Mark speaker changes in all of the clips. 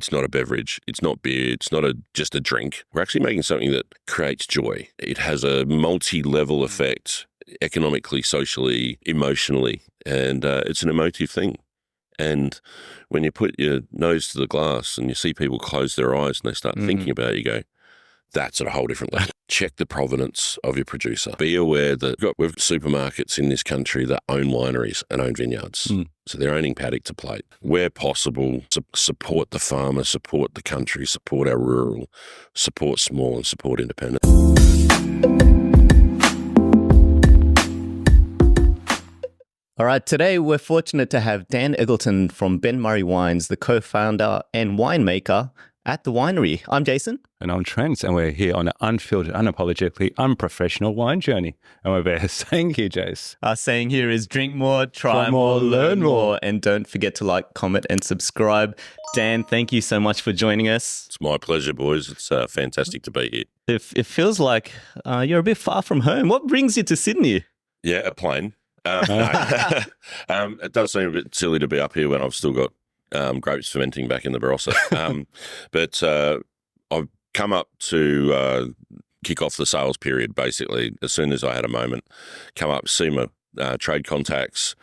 Speaker 1: It's not a beverage. It's not beer. It's not just a drink. We're actually making something that creates joy. It has a multi-level effect, economically, socially, emotionally, and it's an emotive thing. And when you put your nose to the glass and you see people close their eyes and they start thinking about it, you go, that's at a whole different level. Check the provenance of your producer. Be aware that we've got supermarkets in this country that own wineries and own vineyards. So they're owning paddock to plate. Where possible, support the farmer, support the country, support our rural, support small and support independent.
Speaker 2: All right, today we're fortunate to have Dan Eggleton from Ben Murray Wines, the co-founder and winemaker at the winery. I'm Jason.
Speaker 3: And I'm Trent, and we're here on an unfiltered, unapologetically unprofessional wine journey. And we're saying here, Jace.
Speaker 2: Our saying here is drink more, try more, learn more. And don't forget to like, comment, and subscribe. Dan, thank you so much for joining us.
Speaker 1: It's my pleasure, boys. It's fantastic to be here.
Speaker 2: It feels like you're a bit far from home. What brings you to Sydney?
Speaker 1: Yeah, a plane. It does seem a bit silly to be up here when I've still got grapes fermenting back in the Barossa. But I've come up to kick off the sales period, basically, as soon as I had a moment. Come up, see my trade contacts,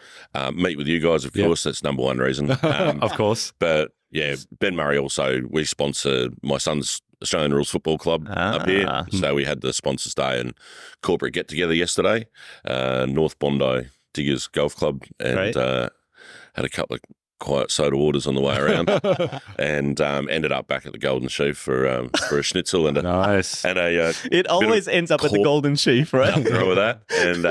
Speaker 1: meet with you guys, of course. That's number one reason.
Speaker 3: Of course.
Speaker 1: But, yeah, Ben Murray also, we sponsor my son's Australian Rules Football Club up here. So we had the Sponsors Day and corporate get-together yesterday, North Bondi Diggers Golf Club, and had a couple of quiet soda waters on the way around, and ended up back at the Golden Sheaf for a schnitzel and a
Speaker 3: nice.
Speaker 1: And a
Speaker 2: it always ends up at the Golden Sheaf, right?
Speaker 1: Nothing wrong with that. And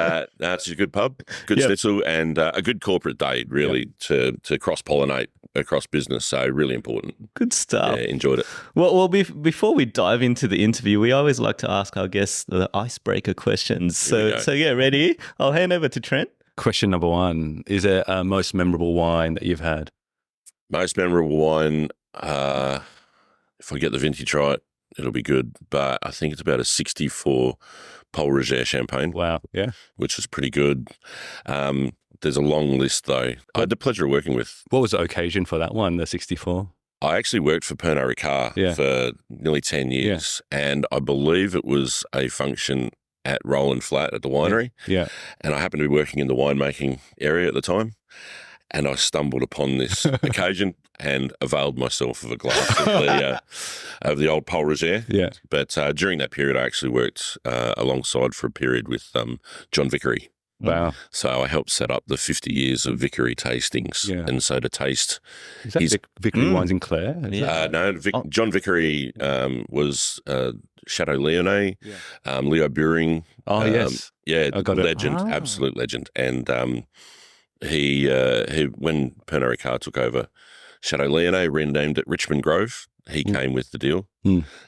Speaker 1: it's a good pub, good schnitzel, and a good corporate day, really, to cross-pollinate across business. So really important.
Speaker 2: Good stuff.
Speaker 1: Yeah, enjoyed it.
Speaker 2: Well, before we dive into the interview, we always like to ask our guests the icebreaker questions. So get ready. I'll hand over to Trent.
Speaker 3: Question number one, is there a most memorable wine that you've had?
Speaker 1: Most memorable wine, if I get the vintage right, it'll be good. But I think it's about a 64 Paul Roger champagne.
Speaker 3: Wow, yeah.
Speaker 1: Which was pretty good. There's a long list, though. I had the pleasure of working with.
Speaker 3: What was the occasion for that one, the 64?
Speaker 1: I actually worked for Pernod Ricard for nearly 10 years. And I believe it was a function at Roland Flat at the winery.
Speaker 3: Yeah.
Speaker 1: And I happened to be working in the winemaking area at the time. And I stumbled upon this occasion and availed myself of a glass of the old Paul Roger.
Speaker 3: Yeah.
Speaker 1: But during that period, I actually worked alongside for a period with John Vickery.
Speaker 3: Wow.
Speaker 1: So I helped set up the 50 years of Vickery tastings. Yeah. And so to taste...
Speaker 3: Is that Vickery wines in Clare?
Speaker 1: John Vickery was Chateau Lyonnais, Leo Buring.
Speaker 3: Oh, yes.
Speaker 1: Yeah, legend, absolute legend. And he when Pernod Ricard took over Chateau Lyonnais, renamed it Richmond Grove, he came with the deal,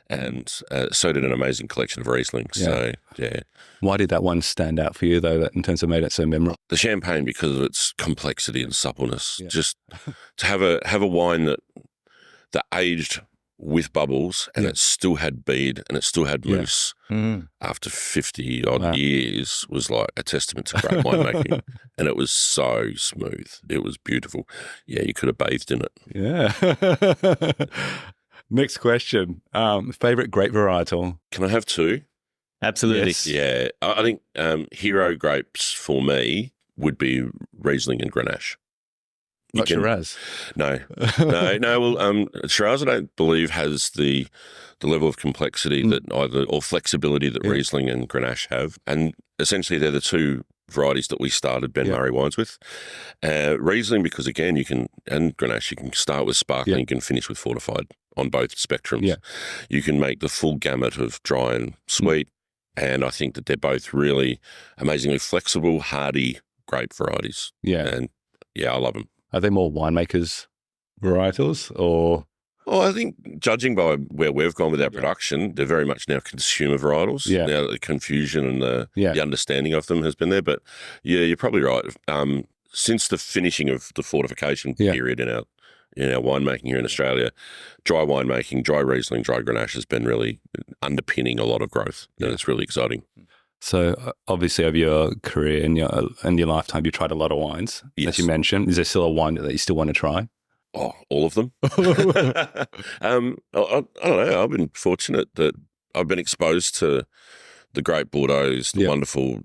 Speaker 1: and so did an amazing collection of Riesling. So, yeah.
Speaker 3: Why did that one stand out for you, though, in terms of made it so memorable?
Speaker 1: The champagne, because of its complexity and suppleness. Just to have a wine that aged with bubbles and it still had bead and it still had mousse after 50 odd years was like a testament to great winemaking. And it was so smooth. It was beautiful. Yeah, you could have bathed in it.
Speaker 3: Yeah. Next question. Favorite grape varietal?
Speaker 1: Can I have two?
Speaker 2: Absolutely.
Speaker 1: Yes. Yeah. I think hero grapes for me would be Riesling and Grenache.
Speaker 3: Not Shiraz?
Speaker 1: No. Well, Shiraz, I don't believe, has the level of complexity or flexibility that Riesling and Grenache have. And essentially, they're the two varieties that we started Ben Murray wines with. Riesling, because again, and Grenache, you can start with sparkling, you can finish with fortified on both spectrums. Yeah. You can make the full gamut of dry and sweet. And I think that they're both really amazingly flexible, hardy grape varieties.
Speaker 3: Yeah.
Speaker 1: And I love them.
Speaker 3: Are they more winemakers varietals or?
Speaker 1: Well, I think judging by where we've gone with our production, they're very much now consumer varietals. Yeah. Now the confusion and the understanding of them has been there. But yeah, you're probably right. Since the finishing of the fortification period in our winemaking here in Australia, dry winemaking, dry Riesling, dry Grenache has been really underpinning a lot of growth. And it's really exciting.
Speaker 3: So obviously over your career and your lifetime, you tried a lot of wines, as you mentioned. Is there still a wine that you still want to try?
Speaker 1: Oh, all of them. I don't know. I've been fortunate that I've been exposed to the great Bordeaux, the wonderful,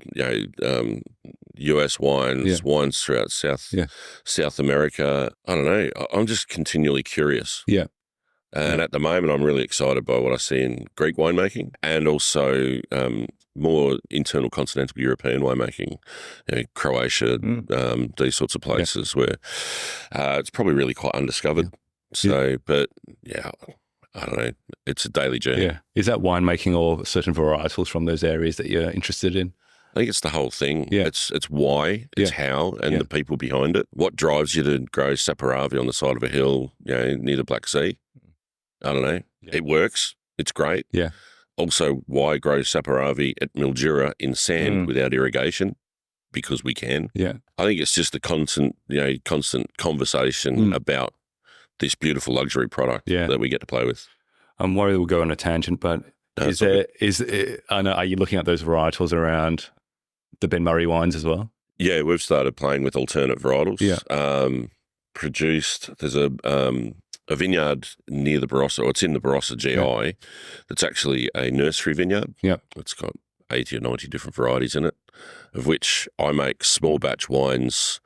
Speaker 1: US wines, wines throughout South America. I don't know. I'm just continually curious.
Speaker 3: Yeah.
Speaker 1: And at the moment, I'm really excited by what I see in Greek winemaking and also more internal continental European winemaking, Croatia, these sorts of places where it's probably really quite undiscovered. So, but yeah, I don't know. It's a daily journey.
Speaker 3: Yeah. Is that winemaking or certain varietals from those areas that you're interested in?
Speaker 1: I think it's the whole thing.
Speaker 3: Yeah.
Speaker 1: It's why, it's how, and the people behind it. What drives you to grow Saperavi on the side of a hill, near the Black Sea? I don't know. Yeah. It works. It's great.
Speaker 3: Yeah.
Speaker 1: Also, why grow Saperavi at Mildura in sand without irrigation? Because we can.
Speaker 3: Yeah.
Speaker 1: I think it's just a constant conversation about this beautiful luxury product that we get to play with.
Speaker 3: I'm worried we'll go on a tangent, but I know, are you looking at those varietals around the Ben Murray wines as well?
Speaker 1: Yeah, we've started playing with alternate varietals.
Speaker 3: Yeah.
Speaker 1: There's a vineyard near the Barossa, or it's in the Barossa GI, that's actually a nursery vineyard.
Speaker 3: Yeah.
Speaker 1: It's got 80 or 90 different varieties in it, of which I make small batch wines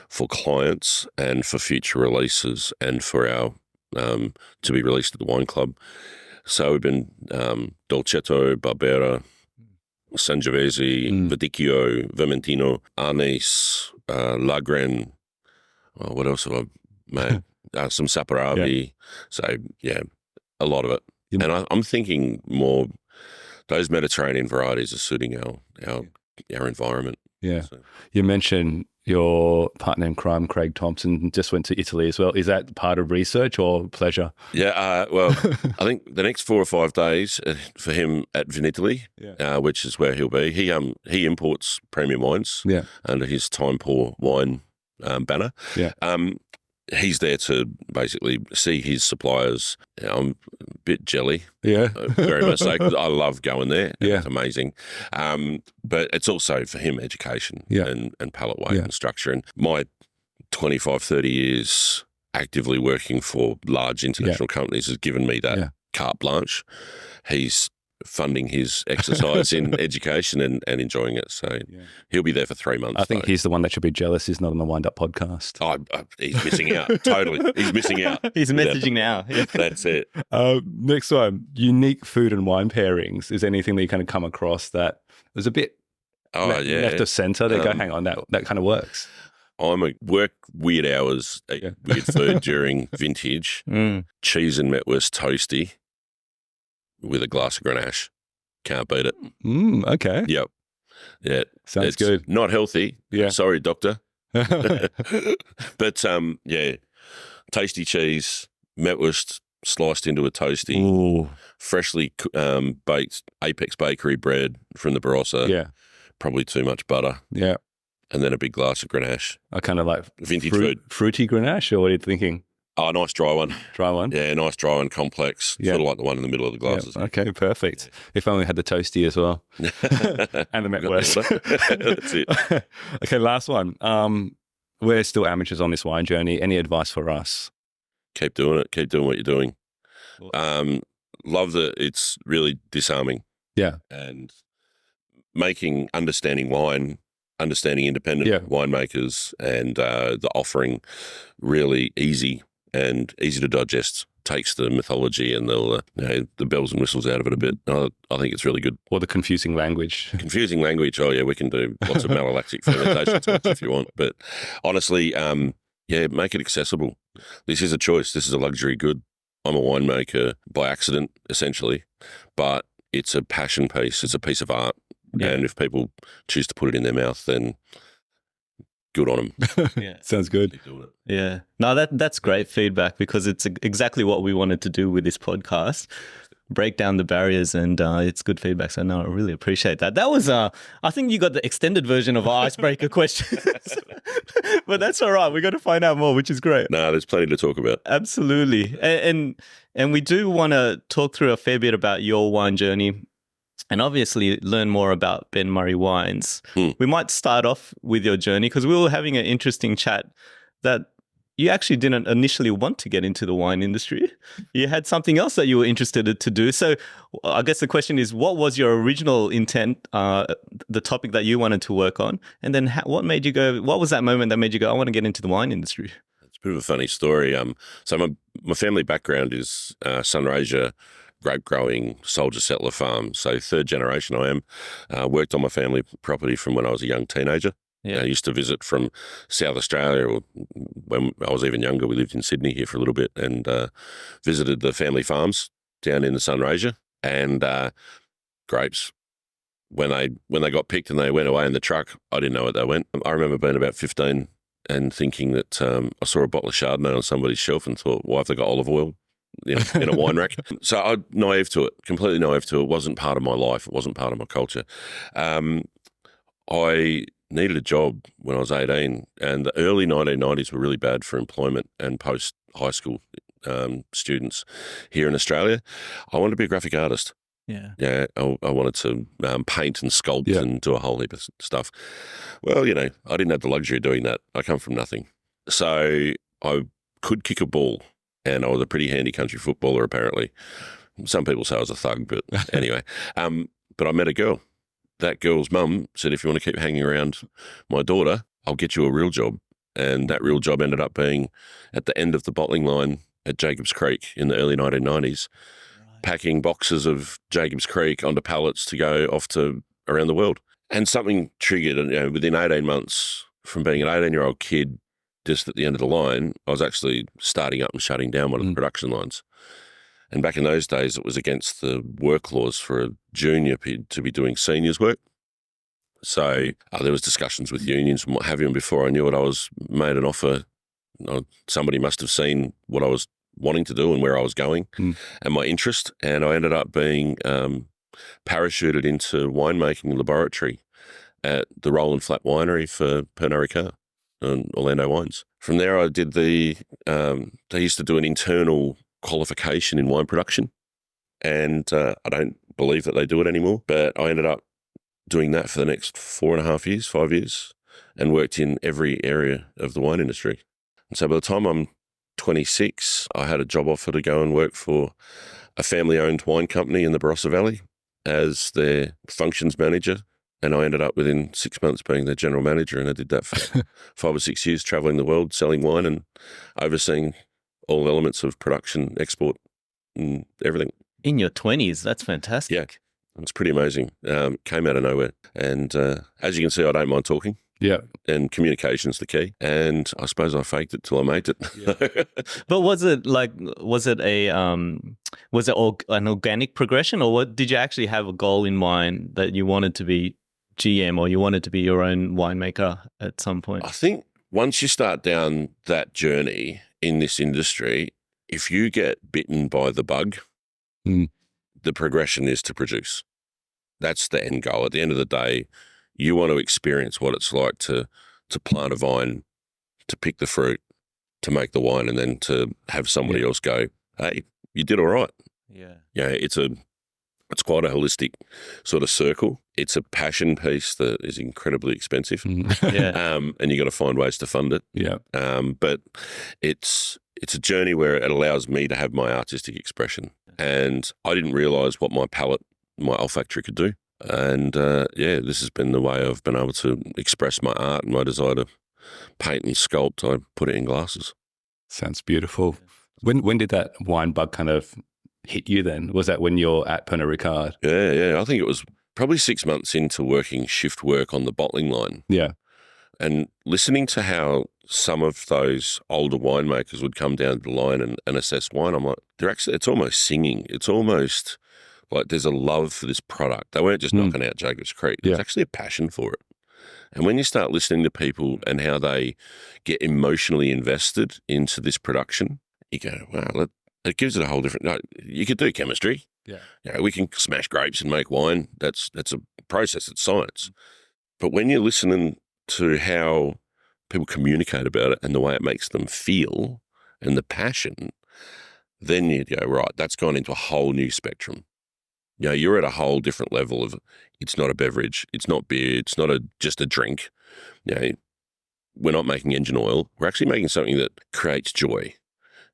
Speaker 1: for clients and for future releases and for our to be released at the wine club. So we've been Dolcetto, Barbera, Sangiovese, Verdicchio, Vermentino, Arnis, Lagren. Oh, what else have I made? Some Saperavi. Yeah. So, a lot of it. Yeah. And I'm thinking more those Mediterranean varieties are suiting our environment.
Speaker 3: Yeah.
Speaker 1: So.
Speaker 3: You mentioned your partner in crime, Craig Thompson, just went to Italy as well. Is that part of research or pleasure?
Speaker 1: Yeah, well, I think the next 4 or 5 days for him at Vinitaly, which is where he'll be. He imports premium wines under his Time Pour wine banner.
Speaker 3: Yeah.
Speaker 1: He's there to basically see his suppliers. I'm a bit jelly.
Speaker 3: Yeah.
Speaker 1: Very much so, 'cause I love going there.
Speaker 3: Yeah.
Speaker 1: It's amazing. But it's also for him education and palate weight and structure. And my 25, 30 years actively working for large international companies has given me that carte blanche. He's funding his exercise in education and enjoying it. So he'll be there for 3 months.
Speaker 3: I think he's the one that should be jealous he's not on the Wind Up podcast.
Speaker 1: He's missing out. Totally. He's missing out.
Speaker 2: He's messaging now. Yeah.
Speaker 1: That's it.
Speaker 3: Next one, unique food and wine pairings. Is anything that you kind of come across that was a bit left of centre? They go, hang on, that kind of works.
Speaker 1: I'm a work weird hours, eat weird food during vintage, cheese and Metwurst toasty with a glass of Grenache. Can't beat it.
Speaker 3: Okay.
Speaker 1: Yep. Yeah.
Speaker 3: Sounds good.
Speaker 1: Not healthy.
Speaker 3: Yeah.
Speaker 1: Sorry, doctor. But tasty cheese, Metwurst sliced into a toasty.
Speaker 3: Ooh.
Speaker 1: Freshly baked Apex Bakery bread from the Barossa.
Speaker 3: Yeah.
Speaker 1: Probably too much butter.
Speaker 3: Yeah.
Speaker 1: And then a big glass of Grenache.
Speaker 3: I kind of like
Speaker 1: vintage food.
Speaker 3: Fruity Grenache, or what are you thinking?
Speaker 1: Oh, nice dry one.
Speaker 3: Dry one?
Speaker 1: Yeah, nice dry one, complex. Sort of like the one in the middle of the glasses.
Speaker 3: Yeah. Okay, perfect. If only we had the toasty as well. And the Metwurst.
Speaker 1: That's it.
Speaker 3: Okay, last one. We're still amateurs on this wine journey. Any advice for us?
Speaker 1: Keep doing it. Keep doing what you're doing. Love that it's really disarming.
Speaker 3: Yeah.
Speaker 1: And understanding wine, understanding independent winemakers and the offering really easy and easy to digest. Takes the mythology and the bells and whistles out of it a bit. I think it's really good.
Speaker 3: Or the confusing language.
Speaker 1: Confusing language. Oh, yeah, we can do lots of malolactic fermentation talks if you want. But honestly, make it accessible. This is a choice. This is a luxury good. I'm a winemaker by accident, essentially, but it's a passion piece. It's a piece of art. Yeah. And if people choose to put it in their mouth, then good on them.
Speaker 2: Yeah.
Speaker 3: Sounds good.
Speaker 2: Yeah. No, that's great feedback because it's exactly what we wanted to do with this podcast. Break down the barriers, and it's good feedback. So no, I really appreciate that. That was, I think you got the extended version of our icebreaker questions, but that's all right. We got to find out more, which is great.
Speaker 1: No, there's plenty to talk about.
Speaker 2: Absolutely, and we do want to talk through a fair bit about your wine journey, and obviously learn more about Ben Murray wines. We might start off with your journey because we were having an interesting chat that you actually didn't initially want to get into the wine industry. You had something else that you were interested to do. So I guess the question is, what was your original intent, the topic that you wanted to work on? And then what was that moment that made you go, I want to get into the wine industry?
Speaker 1: It's a bit of a funny story. So my family background is Sunraysia grape growing soldier settler farm. So third generation I am. Worked on my family property from when I was a young teenager.
Speaker 2: Yeah.
Speaker 1: I used to visit from South Australia, or when I was even younger, we lived in Sydney here for a little bit, and visited the family farms down in the Sunraysia. And grapes, when they got picked and they went away in the truck, I didn't know where they went. I remember being about 15 and thinking that I saw a bottle of Chardonnay on somebody's shelf and thought, why have they got olive oil in a wine rack? So I naive to it, completely naive to it. It wasn't part of my life. It wasn't part of my culture. I needed a job when I was 18, and the early 1990s were really bad for employment and post-high school students here in Australia. I wanted to be a graphic artist.
Speaker 2: Yeah.
Speaker 1: Yeah, I wanted to paint and sculpt and do a whole heap of stuff. Well, I didn't have the luxury of doing that. I come from nothing. So I could kick a ball, and I was a pretty handy country footballer, apparently. Some people say I was a thug, but anyway. But I met a girl. That girl's mum said, if you want to keep hanging around my daughter, I'll get you a real job. And that real job ended up being at the end of the bottling line at Jacobs Creek in the early 1990s, packing boxes of Jacobs Creek onto pallets to go off to around the world. And something triggered, and within 18 months from being an 18-year-old kid just at the end of the line, I was actually starting up and shutting down one of the production lines. And back in those days, it was against the work laws for a junior to be doing seniors work. So there was discussions with unions and what have you. And before I knew it, I was made an offer. Somebody must have seen what I was wanting to do and where I was going and my interest. And I ended up being parachuted into winemaking laboratory at the Roll and Flat Winery for Pernod Ricard and Orlando Wines. From there, I did they used to do an internal qualification in wine production, and I don't believe that they do it anymore, but I ended up doing that for the next 5 years, and worked in every area of the wine industry. And so by the time I'm 26, I had a job offer to go and work for a family-owned wine company in the Barossa Valley as their functions manager, and I ended up within 6 months being their general manager, and I did that for 5 or 6 years, traveling the world, selling wine and overseeing all elements of production, export, and everything.
Speaker 2: In your 20s, that's fantastic.
Speaker 1: Yeah, it's pretty amazing. Came out of nowhere. And as you can see, I don't mind talking.
Speaker 3: Yeah.
Speaker 1: And communication's the key. And I suppose I faked it till I made it.
Speaker 3: Yeah.
Speaker 2: But was it an organic progression, or did you actually have a goal in mind that you wanted to be GM or you wanted to be your own winemaker at some point?
Speaker 1: I think once you start down that journey in this industry, if you get bitten by the bug, the progression is to produce. That's the end goal. At the end of the day, you want to experience what it's like to plant a vine, to pick the fruit, to make the wine, and then to have somebody else go, hey, you did all right.
Speaker 2: Yeah.
Speaker 1: Yeah, it's quite a holistic sort of circle. It's a passion piece that is incredibly expensive.
Speaker 2: Yeah.
Speaker 1: And you got to find ways to fund it.
Speaker 3: Yeah.
Speaker 1: But it's a journey where it allows me to have my artistic expression. And I didn't realise what my palate, my olfactory could do. And this has been the way I've been able to express my art and my desire to paint and sculpt. I put it in glasses.
Speaker 3: Sounds beautiful. When did that wine bug kind of hit you then? Was that when you're at Pernod Ricard?
Speaker 1: Yeah. I think it was probably 6 months into working shift work on the bottling line.
Speaker 3: Yeah.
Speaker 1: And listening to how some of those older winemakers would come down the line and assess wine, I'm like, it's almost singing. It's almost like there's a love for this product. They weren't just knocking out Jacobs Creek. There's actually a passion for it. And when you start listening to people and how they get emotionally invested into this production, you go, wow, it gives it a whole different. You could do chemistry. Yeah. We can smash grapes and make wine. That's a process. It's science. But when you're listening to how people communicate about it and the way it makes them feel and the passion, then you go, right, that's gone into a whole new spectrum. You're at a whole different level of, it's not a beverage, it's not beer, it's not just a drink. we're not making engine oil. We're actually making something that creates joy.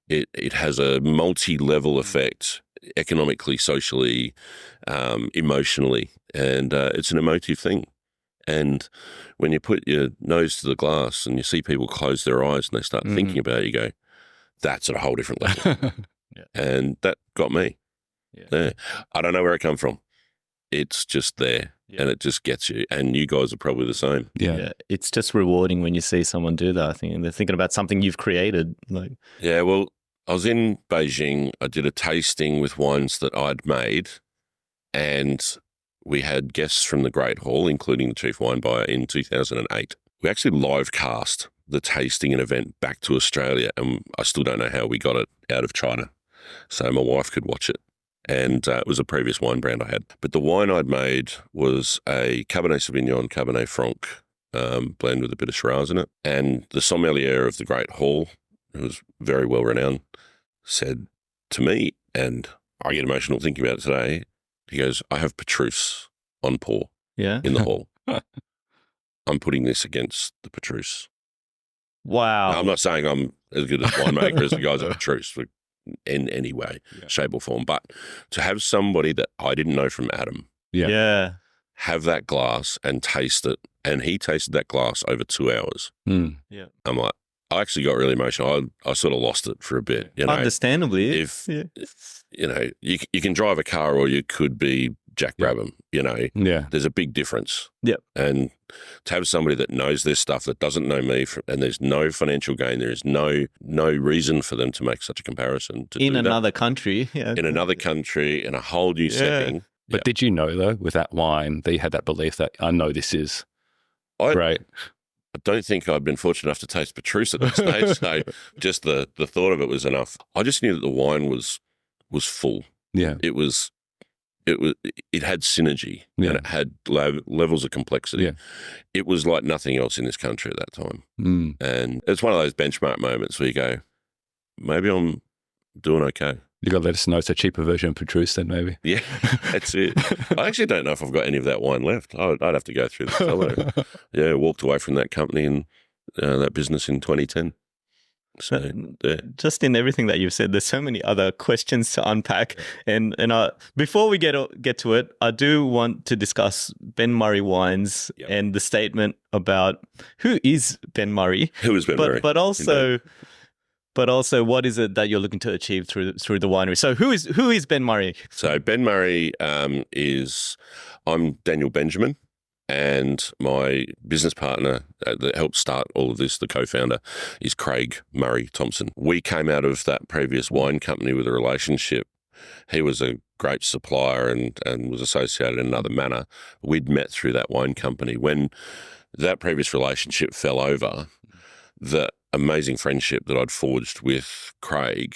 Speaker 1: It has a multi-level effect economically, socially, emotionally, and it's an emotive thing. And when you put your nose to the glass and you see people close their eyes and they start thinking about it, you go, that's at a whole different level. And that got me. Yeah. I don't know where it come from. It's just there and it just gets you. And you guys are probably the same.
Speaker 2: Yeah. It's just rewarding when you see someone do that, I think. And they're thinking about something you've created.
Speaker 1: Yeah, well, I was in Beijing. I did a tasting with wines that I'd made, and we had guests from the Great Hall, including the chief wine buyer, in 2008. We actually live cast the tasting and event back to Australia, and I still don't know how we got it out of China, so my wife could watch it. And it was a previous wine brand I had. But the wine I'd made was a Cabernet Sauvignon, Cabernet Franc blend with a bit of Shiraz in it. And the sommelier of the Great Hall, who was very well renowned, said to me, and I get emotional thinking about it today, he goes, I have Petrus on pour in the hall. I'm putting this against the Petrus.
Speaker 2: Wow.
Speaker 1: Now, I'm not saying I'm as good as winemaker as the guys at Petrus in any way, shape or form, but to have somebody that I didn't know from Adam have that glass and taste it, and he tasted that glass over 2 hours. I'm like, I actually got really emotional. I sort of lost it for a bit. You know,
Speaker 2: understandably.
Speaker 1: If you know, you can drive a car or you could be Jack Brabham. You know, there's a big difference. And to have somebody that knows this stuff that doesn't know me, and there's no financial gain, there is no reason for them to make such a comparison.
Speaker 2: In another country,
Speaker 1: in another country, in a whole new setting.
Speaker 3: But did you know though, with that wine, that you had that belief that I know this is great?
Speaker 1: I don't think I'd been fortunate enough to taste Petrus at that stage, so just the thought of it was enough. I just knew that the wine was full.
Speaker 3: Yeah,
Speaker 1: it had synergy and it had levels of complexity. It was like nothing else in this country at that time, and it's one of those benchmark moments where you go, maybe I'm doing okay.
Speaker 3: You got to let us know it's a cheaper version of Petrus then, maybe.
Speaker 1: Yeah, that's it. I actually don't know if I've got any of that wine left. I'd have to go through the cellar. Walked away from that company and that business in 2010. So,
Speaker 2: just in everything that you've said, there's so many other questions to unpack. And before we get to it, I do want to discuss Ben Murray wines and the statement about who is Ben Murray.
Speaker 1: Who is Ben Murray?
Speaker 2: But also, what is it that you're looking to achieve through the winery? So, who is Ben Murray?
Speaker 1: So, Ben Murray I'm Daniel Benjamin, and my business partner that helped start all of this, the co-founder, is Craig Murray Thompson. We came out of that previous wine company with a relationship. He was a grape supplier and was associated in another manner. We'd met through that wine company. When that previous relationship fell over, the amazing friendship that I'd forged with Craig,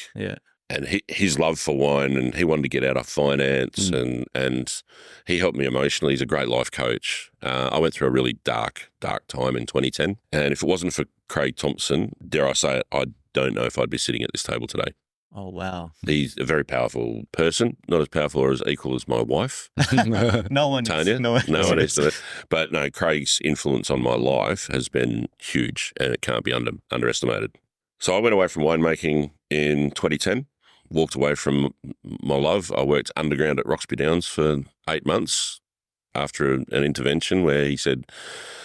Speaker 1: and his love for wine, and he wanted to get out of finance, and he helped me emotionally. He's a great life coach. I went through a really dark time in 2010, and if it wasn't for Craig Thompson, dare I say it, I don't know if I'd be sitting at this table today.
Speaker 2: Oh, wow.
Speaker 1: He's a very powerful person, not as powerful or as equal as my wife.
Speaker 2: No one
Speaker 1: Tanya.
Speaker 2: is.
Speaker 1: No one is. But no, Craig's influence on my life has been huge, and it can't be underestimated. So I went away from winemaking in 2010, walked away from my love. I worked underground at Roxby Downs for 8 months after an intervention where he said,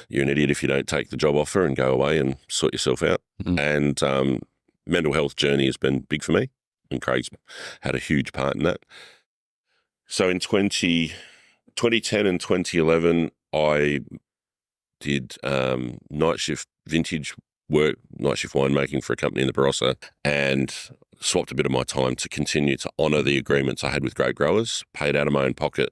Speaker 1: you're an idiot if you don't take the job offer and go away and sort yourself out. And mental health journey has been big for me, and Craig's had a huge part in that. So in 2010 and 2011, I did night shift vintage work, night shift winemaking for a company in the Barossa, and swapped a bit of my time to continue to honour the agreements I had with grape growers, paid out of my own pocket,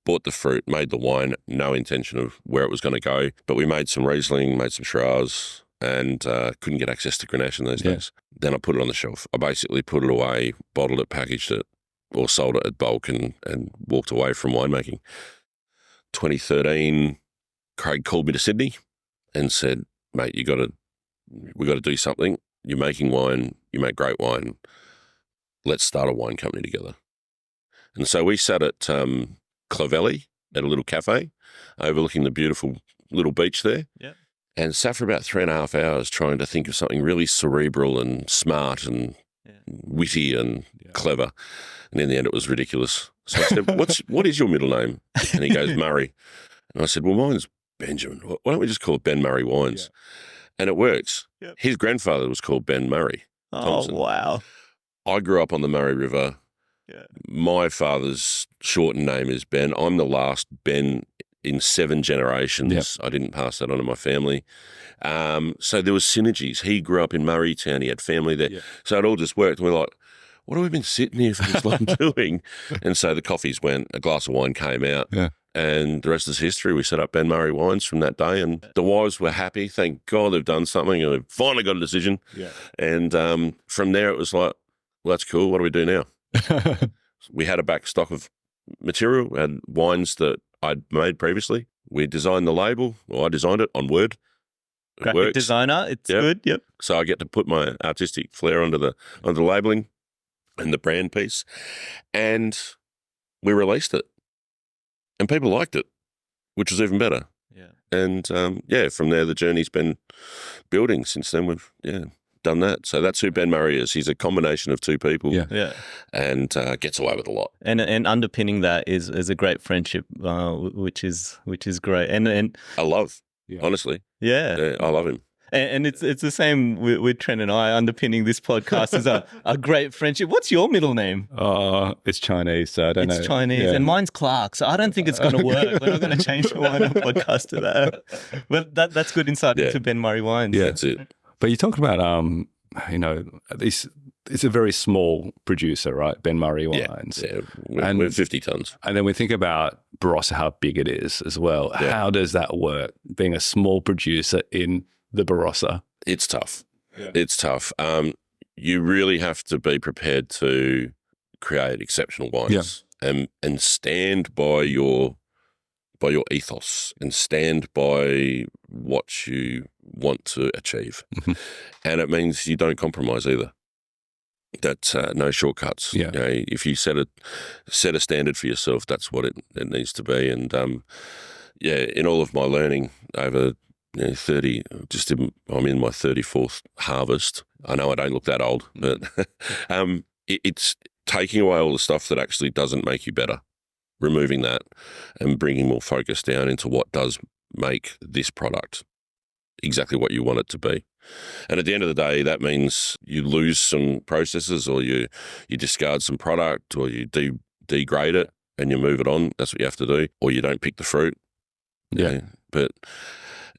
Speaker 1: bought the fruit, made the wine, no intention of where it was going to go. But we made some Riesling, made some Shiraz, and couldn't get access to Grenache in those days. Then I put it on the shelf. I basically put it away, bottled it, packaged it, or sold it at bulk, and walked away from winemaking. 2013, Craig called me to Sydney and said, mate, we got to do something. You're making wine, you make great wine. Let's start a wine company together. And so we sat at Clovelly at a little cafe overlooking the beautiful little beach there. and sat for about 3.5 hours trying to think of something really cerebral and smart and witty and clever. And in the end, it was ridiculous. So I said, what is your middle name? And he goes, Murray. And I said, well, mine's Benjamin. Why don't we just call it Ben Murray Wines? And it works. Yep. His grandfather was called Ben Murray Thompson.
Speaker 2: Oh, wow.
Speaker 1: I grew up on the Murray River. Yeah. My father's shortened name is Ben. I'm the last Ben in 7 generations. Yep. I didn't pass that on to my family. So there was synergies. He grew up in Murraytown. He had family there. Yep. So it all just worked. And we're like, what have we been sitting here for this long doing? And so the coffees went, a glass of wine came out. Yeah. And the rest is history. We set up Ben Murray Wines from that day, and the wives were happy. Thank God they've done something, and they've finally got a decision. Yeah. And from there, it was like, well, that's cool. What do we do now? We had a back stock of material. We had wines that I'd made previously. We designed the label. Well, I designed it on Word.
Speaker 2: Graphic designer. It's good. Yep.
Speaker 1: So I get to put my artistic flair onto the labeling and the brand piece, and we released it. And people liked it, which was even better. Yeah. And, from there, the journey's been building. Since then, we've, done that. So that's who Ben Murray is. He's a combination of 2 people. Yeah. And gets away with a lot.
Speaker 2: And underpinning that is a great friendship, which is great. And
Speaker 1: I love, honestly.
Speaker 2: Yeah.
Speaker 1: I love him.
Speaker 2: And it's the same with Trent and I. Underpinning this podcast is a great friendship. What's your middle name?
Speaker 3: It's Chinese, so I don't know.
Speaker 2: It's Chinese, and mine's Clark, so I don't think it's going to work. We're not going to change the wine podcast to that. But that's good insight into Ben Murray Wines.
Speaker 1: Yeah, that's it.
Speaker 3: But you talked about, it's a very small producer, right? Ben Murray Wines.
Speaker 1: Yeah, we're 50 tons.
Speaker 3: And then we think about Barossa, how big it is as well. Yeah. How does that work, being a small producer in the Barossa?
Speaker 1: It's tough. Yeah. It's tough. You really have to be prepared to create exceptional wines and stand by your ethos and stand by what you want to achieve. Mm-hmm. And it means you don't compromise either. That's no shortcuts. Yeah. If you set a standard for yourself, that's what it needs to be. And in all of my learning over 30, I'm in my 34th harvest. I know I don't look that old, but it's taking away all the stuff that actually doesn't make you better, removing that and bringing more focus down into what does make this product exactly what you want it to be. And at the end of the day, that means you lose some processes, or you discard some product, or you degrade it and you move it on. That's what you have to do. Or you don't pick the fruit. Yeah. But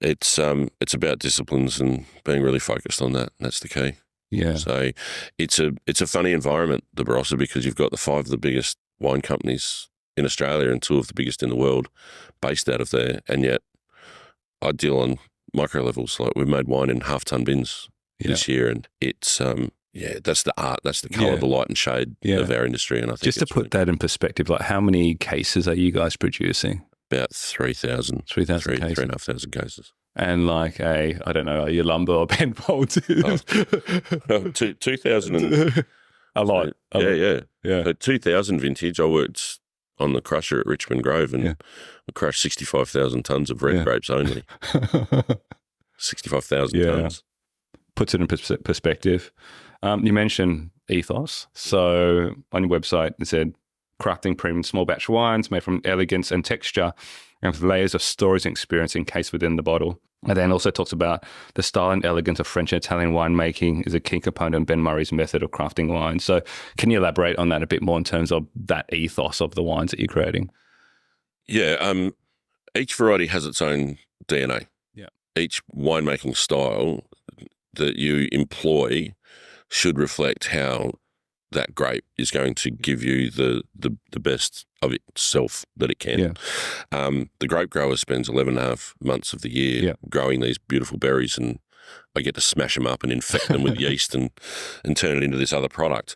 Speaker 1: it's about disciplines and being really focused on that. That's the key. Yeah. So it's a funny environment, the Barossa, because you've got the 5 of the biggest wine companies in Australia and 2 of the biggest in the world based out of there. And yet I deal on micro levels. Like, we've made wine in half-ton bins this year, and it's that's the art, that's the colour, the light and shade of our industry. And I think
Speaker 3: just to put that in perspective, like, how many cases are you guys producing?
Speaker 1: About 3,000 cases. 3,500 cases.
Speaker 3: And like a Yalumba or Penfold.
Speaker 1: 2,000 and
Speaker 3: a lot.
Speaker 1: Yeah. So 2,000 vintage, I worked on the crusher at Richmond Grove, and we crushed 65,000 tonnes of red grapes only. 65,000 tonnes.
Speaker 3: Puts it in perspective. You mentioned ethos. So on your website, it said, crafting premium small batch wines made from elegance and texture and with layers of stories and experience encased within the bottle. And then also talks about the style and elegance of French and Italian winemaking is a key component of Ben Murray's method of crafting wine. So can you elaborate on that a bit more in terms of that ethos of the wines that you're creating?
Speaker 1: Yeah, each variety has its own DNA. Yeah. Each winemaking style that you employ should reflect how that grape is going to give you the best of itself that it can. Yeah. The grape grower spends 11.5 months of the year growing these beautiful berries, and I get to smash them up and infect them with yeast and turn it into this other product.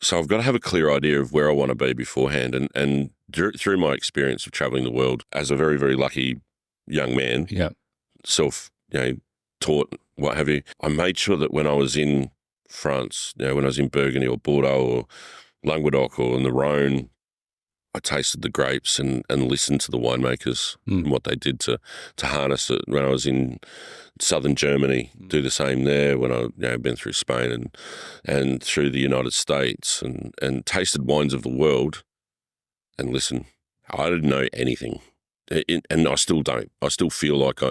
Speaker 1: So I've got to have a clear idea of where I want to be beforehand. And through my experience of traveling the world as a very, very lucky young man, self-taught, what have you, I made sure that when I was in France, when I was in Burgundy or Bordeaux or Languedoc or in the Rhone, I tasted the grapes and listened to the winemakers and what they did to harness it. When I was in southern Germany, do the same there. When I been through Spain and through the United States and tasted wines of the world and listen. I didn't know anything. And I still don't. I still feel like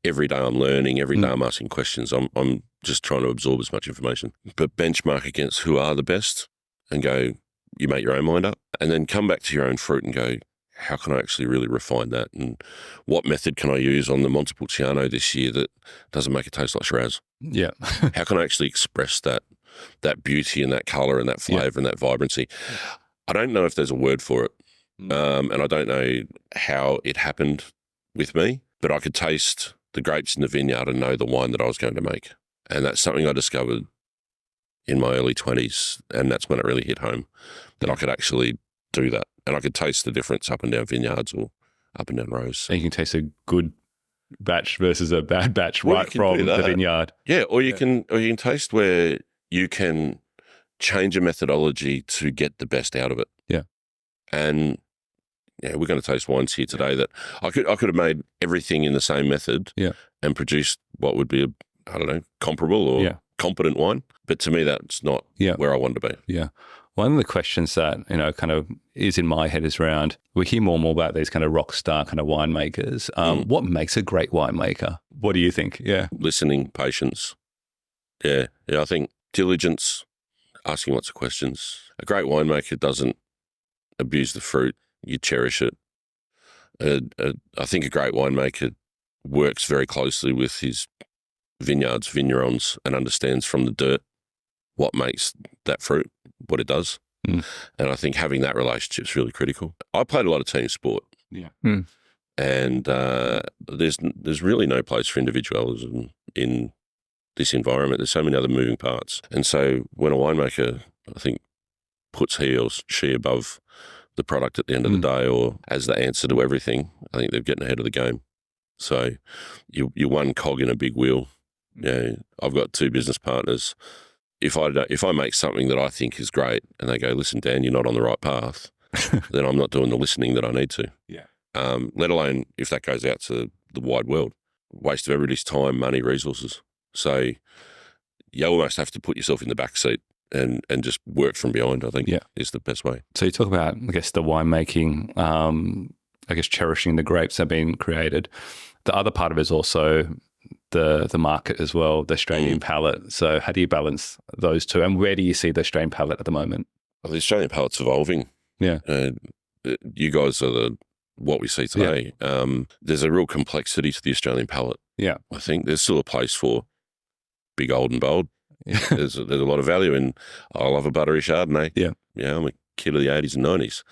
Speaker 1: every day I'm learning, every day I'm asking questions. I'm just trying to absorb as much information. But benchmark against who are the best and go, you make your own mind up, and then come back to your own fruit and go, how can I actually really refine that? And what method can I use on the Montepulciano this year that doesn't make it taste like Shiraz?
Speaker 3: Yeah.
Speaker 1: How can I actually express that beauty and that colour and that flavour and that vibrancy? I don't know if there's a word for it. And I don't know how it happened with me, but I could taste the grapes in the vineyard and know the wine that I was going to make. And that's something I discovered in my early 20s. And that's when it really hit home that I could actually do that. And I could taste the difference up and down vineyards or up and down rows.
Speaker 3: And you can taste a good batch versus a bad batch
Speaker 1: Well,
Speaker 3: right from the vineyard.
Speaker 1: Yeah, or you can taste where you can change a methodology to get the best out of it.
Speaker 3: Yeah.
Speaker 1: And we're going to taste wines here today that I could have made everything in the same method and produced what would be comparable or competent wine. But to me, that's not where I wanted to be.
Speaker 3: Yeah. One of the questions that, kind of is in my head is around, we hear more and more about these kind of rock star kind of winemakers. What makes a great winemaker? What do you think? Yeah.
Speaker 1: Listening, patience. Yeah. I think diligence, asking lots of questions. A great winemaker doesn't abuse the fruit. You cherish it. I think a great winemaker works very closely with his vignerons, and understands from the dirt what makes that fruit, what it does. And I think having that relationship is really critical. I played a lot of team sport.
Speaker 3: Yeah.
Speaker 1: And there's really no place for individualism in this environment. There's so many other moving parts. And so when a winemaker, I think, puts he or she above the product at the end of the day or as the answer to everything, I think they're getting ahead of the game. So you're one cog in a big wheel. I've got two business partners. If I make something that I think is great and they go, listen, Dan, you're not on the right path, then I'm not doing the listening that I need to.
Speaker 3: Yeah.
Speaker 1: Let alone if that goes out to the wide world. Waste of everybody's time, money, resources. So you almost have to put yourself in the back seat and just work from behind, I think, is the best way.
Speaker 3: So you talk about, I guess, the winemaking, cherishing the grapes that have been created. The other part of it is also the market as well, the Australian palate. So how do you balance those two? And where do you see the Australian palate at the moment?
Speaker 1: Well, the Australian palate's evolving.
Speaker 3: Yeah.
Speaker 1: You guys are what we see today. There's a real complexity to the Australian palate. Yeah. I think there's still a place for big, old and bold. Yeah. There's a lot of value in, I love a buttery Chardonnay. Yeah. I'm a kid of the 80s and 90s.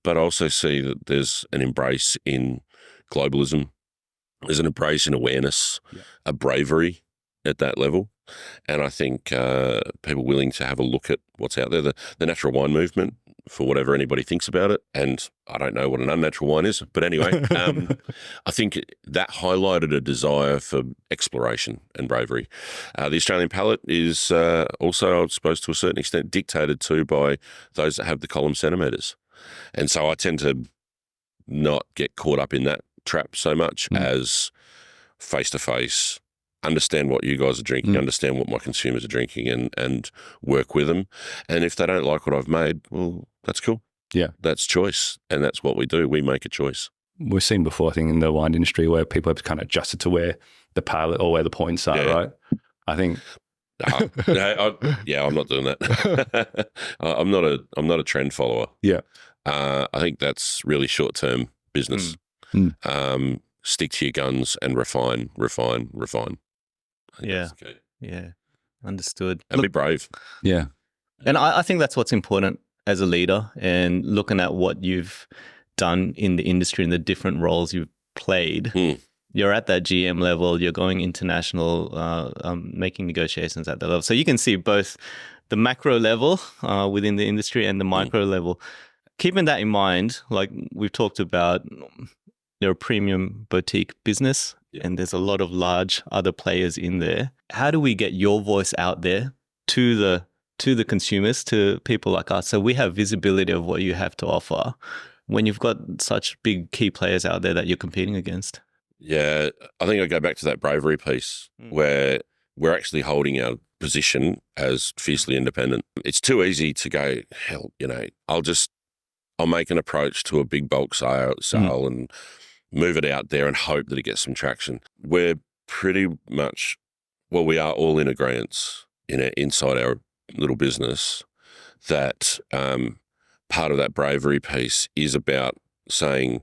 Speaker 1: But I also see that there's an embrace in globalism. There's an embrace in awareness, a bravery at that level. And I think people willing to have a look at what's out there, the natural wine movement, for whatever anybody thinks about it. And I don't know what an unnatural wine is, but anyway, I think that highlighted a desire for exploration and bravery. The Australian palate is also, I suppose, to a certain extent, dictated to by those that have the column centimetres. And so I tend to not get caught up in that trap so much as face-to-face, understand what you guys are drinking, understand what my consumers are drinking and work with them. And if they don't like what I've made, well, that's cool. Yeah. That's choice. And that's what we do. We make a choice.
Speaker 3: We've seen before, I think, in the wine industry where people have kind of adjusted to where the palate or where the points are, right? I think...
Speaker 1: I'm not doing that. I'm not a trend follower. Yeah. I think that's really short-term business. Stick to your guns and refine.
Speaker 2: Yeah. Understood.
Speaker 1: And be brave.
Speaker 3: Yeah.
Speaker 2: And I think that's what's important as a leader, and looking at what you've done in the industry and the different roles you've played. You're at that GM level, you're going international, making negotiations at that level. So you can see both the macro level within the industry and the micro level. Keeping that in mind, like we've talked about, they're a premium boutique business and there's a lot of large other players in there. How do we get your voice out there to to the consumers, to people like us, so we have visibility of what you have to offer when you've got such big key players out there that you're competing against?
Speaker 1: Yeah, I think I go back to that bravery piece where we're actually holding our position as fiercely independent. It's too easy to go, hell, I'll make an approach to a big bulk sale and move it out there and hope that it gets some traction. We're pretty much, we are all in agreement inside our little business that part of that bravery piece is about saying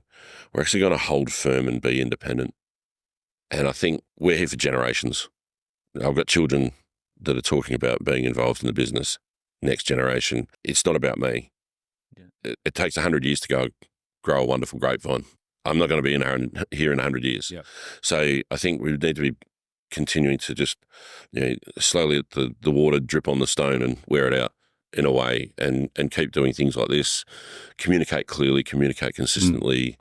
Speaker 1: we're actually going to hold firm and be independent. And I think we're here for generations. I've got children that are talking about being involved in the business. Next generation. It's not about me. Yeah. It takes 100 years to go grow a wonderful grapevine. I'm not going to be here in 100 years. Yeah. So I think we need to be continuing to just slowly let the water drip on the stone and wear it out in a way, and keep doing things like this. Communicate clearly, communicate consistently,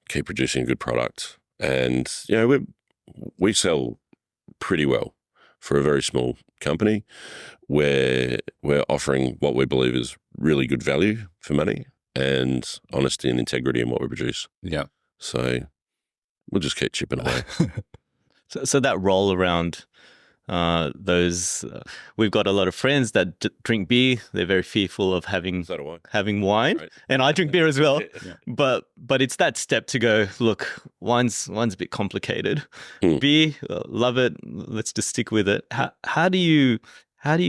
Speaker 1: keep producing a good product. And, we sell pretty well for a very small company where we're offering what we believe is really good value for money and honesty and integrity in what we produce.
Speaker 3: Yeah.
Speaker 1: So we'll just keep chipping away.
Speaker 2: So that roll around we've got a lot of friends that drink beer. They're very fearful of having wine, right. And I drink beer as well. Yeah. But it's that step to go, look, wine's a bit complicated. Beer, love it. Let's just stick with it. How do you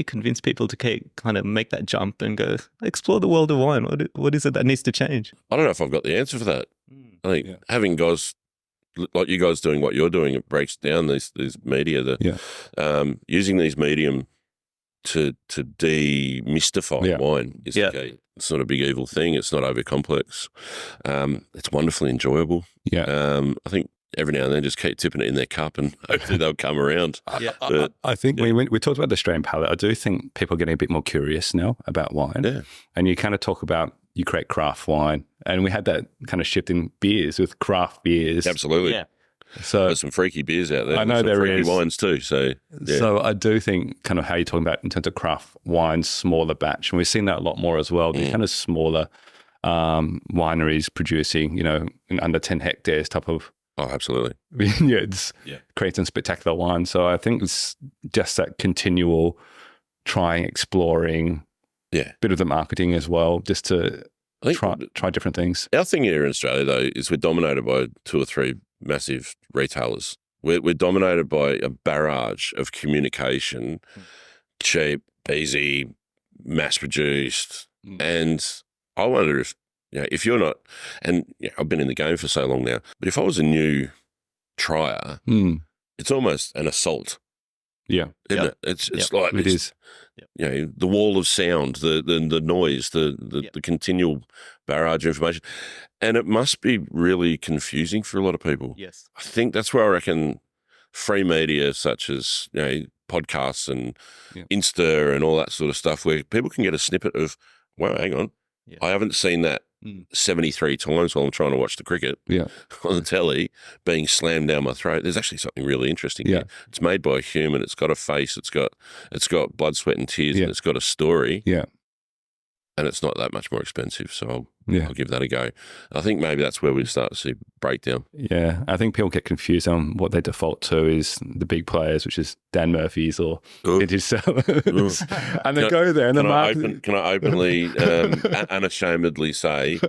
Speaker 2: convince people to kind of make that jump and go explore the world of wine? What is it that needs to change?
Speaker 1: I don't know if I've got the answer for that. I think having guys like you guys doing what you're doing, it breaks down these media, using these medium to demystify wine is the key. It's not a big evil thing. It's not over complex. It's wonderfully enjoyable. Yeah. I think every now and then just keep tipping it in their cup and hopefully they'll come around.
Speaker 3: I think when we talked about the Australian palate, I do think people are getting a bit more curious now about wine. Yeah. And you kind of talk about you create craft wine, and we had that kind of shift in beers with craft beers.
Speaker 1: Absolutely. Yeah. So there's some freaky beers out there.
Speaker 3: I know there is.
Speaker 1: Wines too. So
Speaker 3: I do think kind of how you're talking about in terms of craft wines, smaller batch, and we've seen that a lot more as well. The kind of smaller wineries producing, in under 10 hectares type of.
Speaker 1: Oh, absolutely.
Speaker 3: Vineyards, creating spectacular wine. So I think it's just that continual trying, exploring, bit of the marketing as well, just to try different things.
Speaker 1: Our thing here in Australia, though, is we're dominated by 2 or 3 massive retailers. We're dominated by a barrage of communication, cheap, easy, mass-produced. And I wonder if you're not, and I've been in the game for so long now, but if I was a new trier, it's almost an assault.
Speaker 3: Yeah.
Speaker 1: Isn't it? It's like
Speaker 3: it is.
Speaker 1: The wall of sound, the noise, the continual barrage of information. And it must be really confusing for a lot of people.
Speaker 2: Yes.
Speaker 1: I think that's where I reckon free media such as podcasts and Insta and all that sort of stuff, where people can get a snippet of, wow, hang on, I haven't seen that 73 times while I'm trying to watch the cricket on the telly being slammed down my throat. There's actually something really interesting here. It's made by a human. It's got a face. It's got blood, sweat and tears, and it's got a story.
Speaker 3: Yeah.
Speaker 1: And it's not that much more expensive, so I'll give that a go. I think maybe that's where we start to see breakdown.
Speaker 3: Yeah, I think people get confused on what they default to is the big players, which is Dan Murphy's or vintage sellers, and they go there and
Speaker 1: can I openly, unashamedly say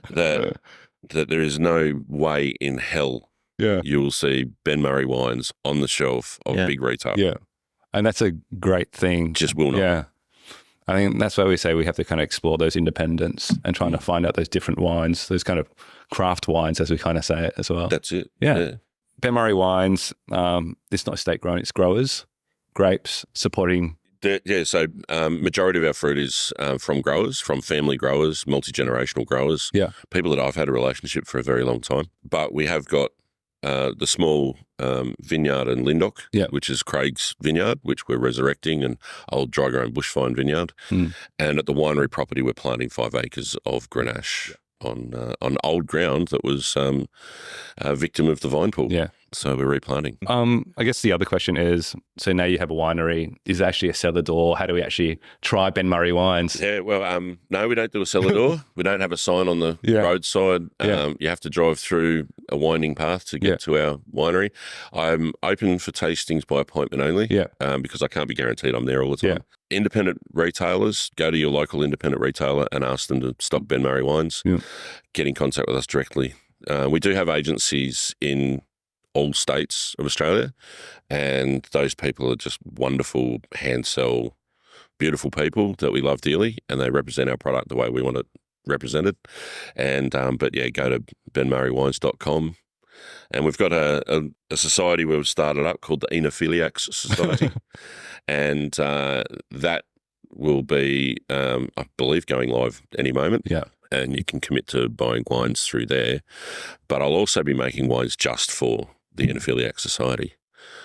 Speaker 1: that there is no way in hell you will see Ben Murray wines on the shelf of big retail.
Speaker 3: Yeah, and that's a great thing.
Speaker 1: Just will not.
Speaker 3: Yeah. I think that's why we say we have to kind of explore those independents and trying to find out those different wines, those kind of craft wines, as we kind of say it as well.
Speaker 1: That's it.
Speaker 3: Yeah. Ben Murray wines, it's not estate grown, it's growers, grapes, supporting.
Speaker 1: So majority of our fruit is from growers, from family growers, multi-generational growers, people that I've had a relationship for a very long time. But we have got the small vineyard in Lindok, which is Craig's vineyard, which we're resurrecting, and old dry-grown bushvine vineyard. And at the winery property, we're planting 5 acres of Grenache on old ground that was a victim of the vine pool.
Speaker 3: Yeah,
Speaker 1: So we're replanting.
Speaker 3: I guess the other question is, so now you have a winery. Is it actually a cellar door? How do we actually try Ben Murray wines?
Speaker 1: Yeah, well, no, we don't do a cellar door. We don't have a sign on the roadside. You have to drive through a winding path to get to our winery. I'm open for tastings by appointment only because I can't be guaranteed I'm there all the time.
Speaker 3: Yeah.
Speaker 1: Independent retailers, go to your local independent retailer and ask them to stock Ben Murray wines.
Speaker 3: Yeah.
Speaker 1: Get in contact with us directly. We do have agencies in all states of Australia, and those people are just wonderful, hand sell, beautiful people that we love dearly, and they represent our product the way we want it represented. And but yeah, go to benmurraywines.com, and we've got a society we've started up called the Enophiliacs Society, and that will be, I believe, going live any moment.
Speaker 3: Yeah.
Speaker 1: And you can commit to buying wines through there. But I'll also be making wines just for the Enophiliac Society.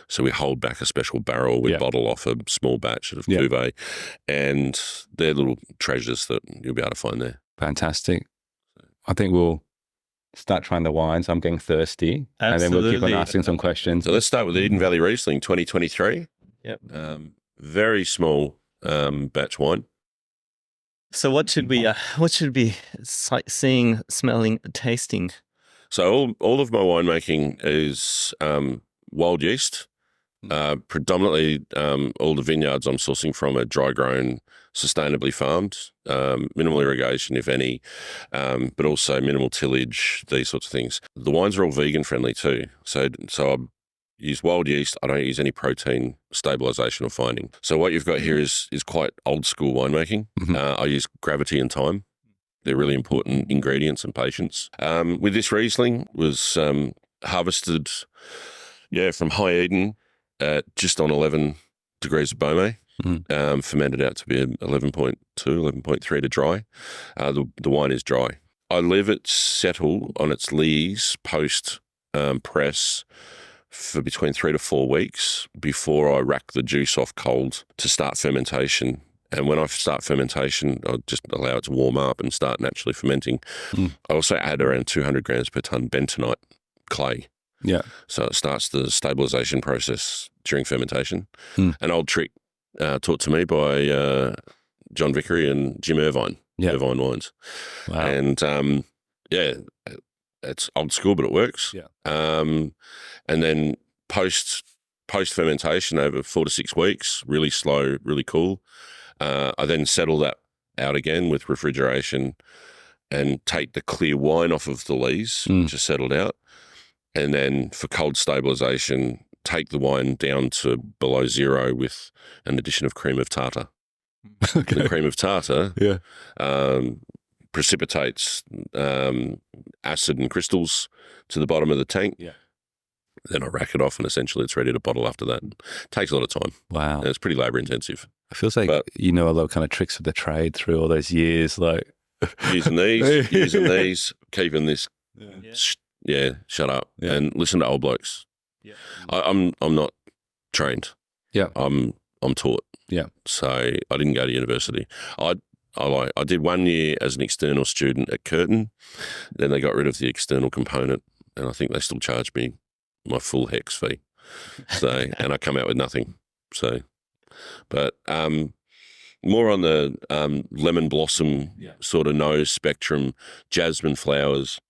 Speaker 1: So we hold back a special barrel, we bottle off a small batch of cuvee, and they're little treasures that you'll be able to find there.
Speaker 3: Fantastic. I think we'll start trying the wines. I'm getting thirsty.
Speaker 2: Absolutely.
Speaker 3: And then we'll keep on asking some questions.
Speaker 1: So let's start with Eden Valley Riesling 2023.
Speaker 2: Yep.
Speaker 1: Very small batch wine.
Speaker 2: So what should we seeing, smelling, tasting?
Speaker 1: So all of my winemaking is wild yeast. Predominantly, all the vineyards I'm sourcing from are dry grown, sustainably farmed, minimal irrigation, if any, but also minimal tillage, these sorts of things. The wines are all vegan friendly too. So I use wild yeast. I don't use any protein stabilization or finding. So what you've got here is quite old school winemaking. I use gravity and time. They're really important ingredients and patience. With this Riesling was harvested, from High Eden at just on 11 degrees of Beaumet, fermented out to be 11.2, 11.3 to dry. The wine is dry. I leave it settle on its lees post press for between 3 to 4 weeks before I rack the juice off cold to start fermentation. And when I start fermentation, I'll just allow it to warm up and start naturally fermenting. I also add around 200 grams per tonne bentonite clay.
Speaker 3: Yeah.
Speaker 1: So it starts the stabilization process during fermentation. An old trick taught to me by John Vickery and Jim Irvine, Irvine Wines.
Speaker 3: Wow.
Speaker 1: And it's old school, but it works.
Speaker 3: Yeah.
Speaker 1: And then post fermentation over 4 to 6 weeks, really slow, really cool. I then settle that out again with refrigeration and take the clear wine off of the lees, which is settled out. And then for cold stabilization, take the wine down to below zero with an addition of cream of tartar.
Speaker 3: Okay.
Speaker 1: The cream of tartar precipitates acid and crystals to the bottom of the tank.
Speaker 3: Yeah.
Speaker 1: Then I rack it off and essentially it's ready to bottle after that. It takes a lot of time.
Speaker 3: Wow.
Speaker 1: And it's pretty labour intensive.
Speaker 3: It feels like you know a lot of kind of tricks of the trade through all those years, like
Speaker 1: using these, keeping this. Shut up and listen to old blokes. Yeah. I'm not trained.
Speaker 3: Yeah.
Speaker 1: I'm taught.
Speaker 3: Yeah.
Speaker 1: So I didn't go to university. I did 1 year as an external student at Curtin. Then they got rid of the external component, and I think they still charge me my full HEX fee. So and I come out with nothing. So, but more on the lemon blossom sort of nose spectrum, jasmine flowers,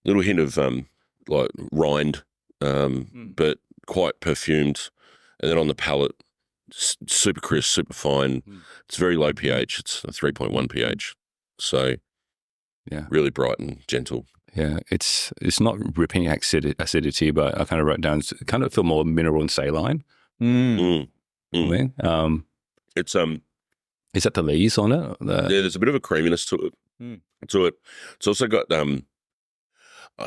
Speaker 1: little hint of like rind, but quite perfumed, and then on the palate, super crisp, super fine. It's very low pH. It's a 3.1 pH. So really bright and gentle.
Speaker 3: Yeah, it's not ripping acidity, but I kind of wrote down, it's kind of feel more mineral and saline.
Speaker 1: It's
Speaker 3: is that the lees on it?
Speaker 1: there's a bit of a creaminess to it. It's also got I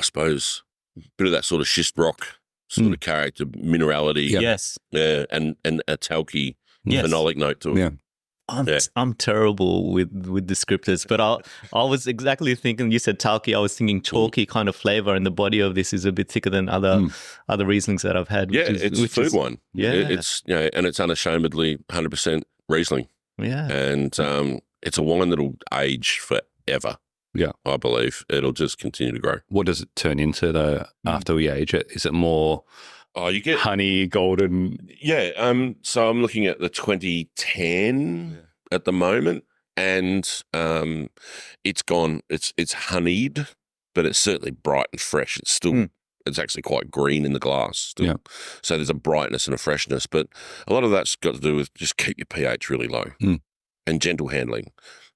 Speaker 1: suppose a bit of that sort of schist rock sort of character, minerality.
Speaker 2: Yes.
Speaker 1: Yeah, and a talky phenolic note to it.
Speaker 3: Yeah.
Speaker 2: I'm terrible with descriptors, but I was exactly thinking, you said talky, I was thinking chalky kind of flavor, and the body of this is a bit thicker than other Rieslings that I've had.
Speaker 1: It's a food wine.
Speaker 2: Yeah.
Speaker 1: It's and it's unashamedly 100% Riesling.
Speaker 2: Yeah.
Speaker 1: And it's a wine that'll age forever.
Speaker 3: Yeah.
Speaker 1: I believe it'll just continue to grow.
Speaker 3: What does it turn into though after we age it? Is it more
Speaker 1: Oh, you get
Speaker 3: honey, golden?
Speaker 1: Yeah. So I'm looking at the 2010 at the moment, and it's gone. It's honeyed, but it's certainly bright and fresh. It's still. It's actually quite green in the glass still.
Speaker 3: Yeah.
Speaker 1: So there's a brightness and a freshness, but a lot of that's got to do with just keep your pH really low and gentle handling,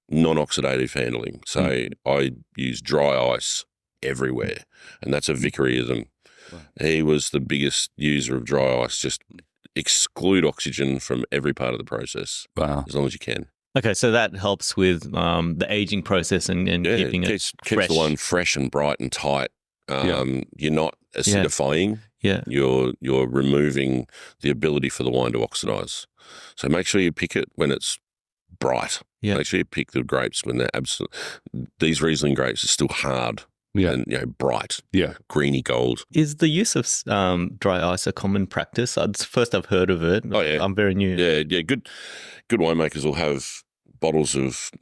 Speaker 1: non-oxidative handling. So I use dry ice everywhere, and that's a Vickeryism. Wow. He was the biggest user of dry ice. Just exclude oxygen from every part of the process.
Speaker 3: Wow.
Speaker 1: As long as you can.
Speaker 2: Okay, so that helps with the aging process and keeping it fresh.
Speaker 1: Keeps the wine fresh and bright and tight. You're not acidifying.
Speaker 2: Yeah.
Speaker 1: You're removing the ability for the wine to oxidize. So make sure you pick it when it's bright.
Speaker 2: Yeah.
Speaker 1: Make sure you pick the grapes when they're these Riesling grapes are still hard.
Speaker 3: Yeah.
Speaker 1: And bright.
Speaker 3: Yeah.
Speaker 1: Greeny gold.
Speaker 2: Is the use of dry ice a common practice? It's the first I've heard of it.
Speaker 1: Oh yeah.
Speaker 2: I'm very new.
Speaker 1: Yeah. Good winemakers will have bottles of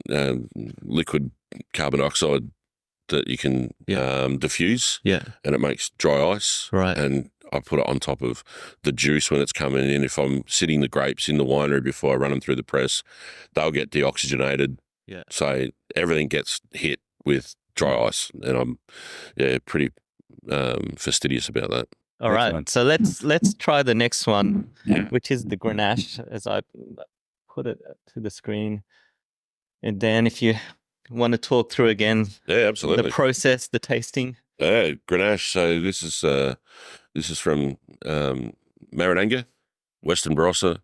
Speaker 1: liquid carbon dioxide that you can diffuse, and it makes dry ice.
Speaker 2: Right.
Speaker 1: And I put it on top of the juice when it's coming in. If I'm sitting the grapes in the winery before I run them through the press, they'll get deoxygenated.
Speaker 2: Yeah.
Speaker 1: So everything gets hit with dry ice, and I'm pretty fastidious about that.
Speaker 2: All right. So let's try the next one, which is the Grenache, as I put it to the screen. And Dan, if you want to talk through again,
Speaker 1: absolutely,
Speaker 2: the process, the tasting.
Speaker 1: Grenache. So this is from Marananga, Western Barossa,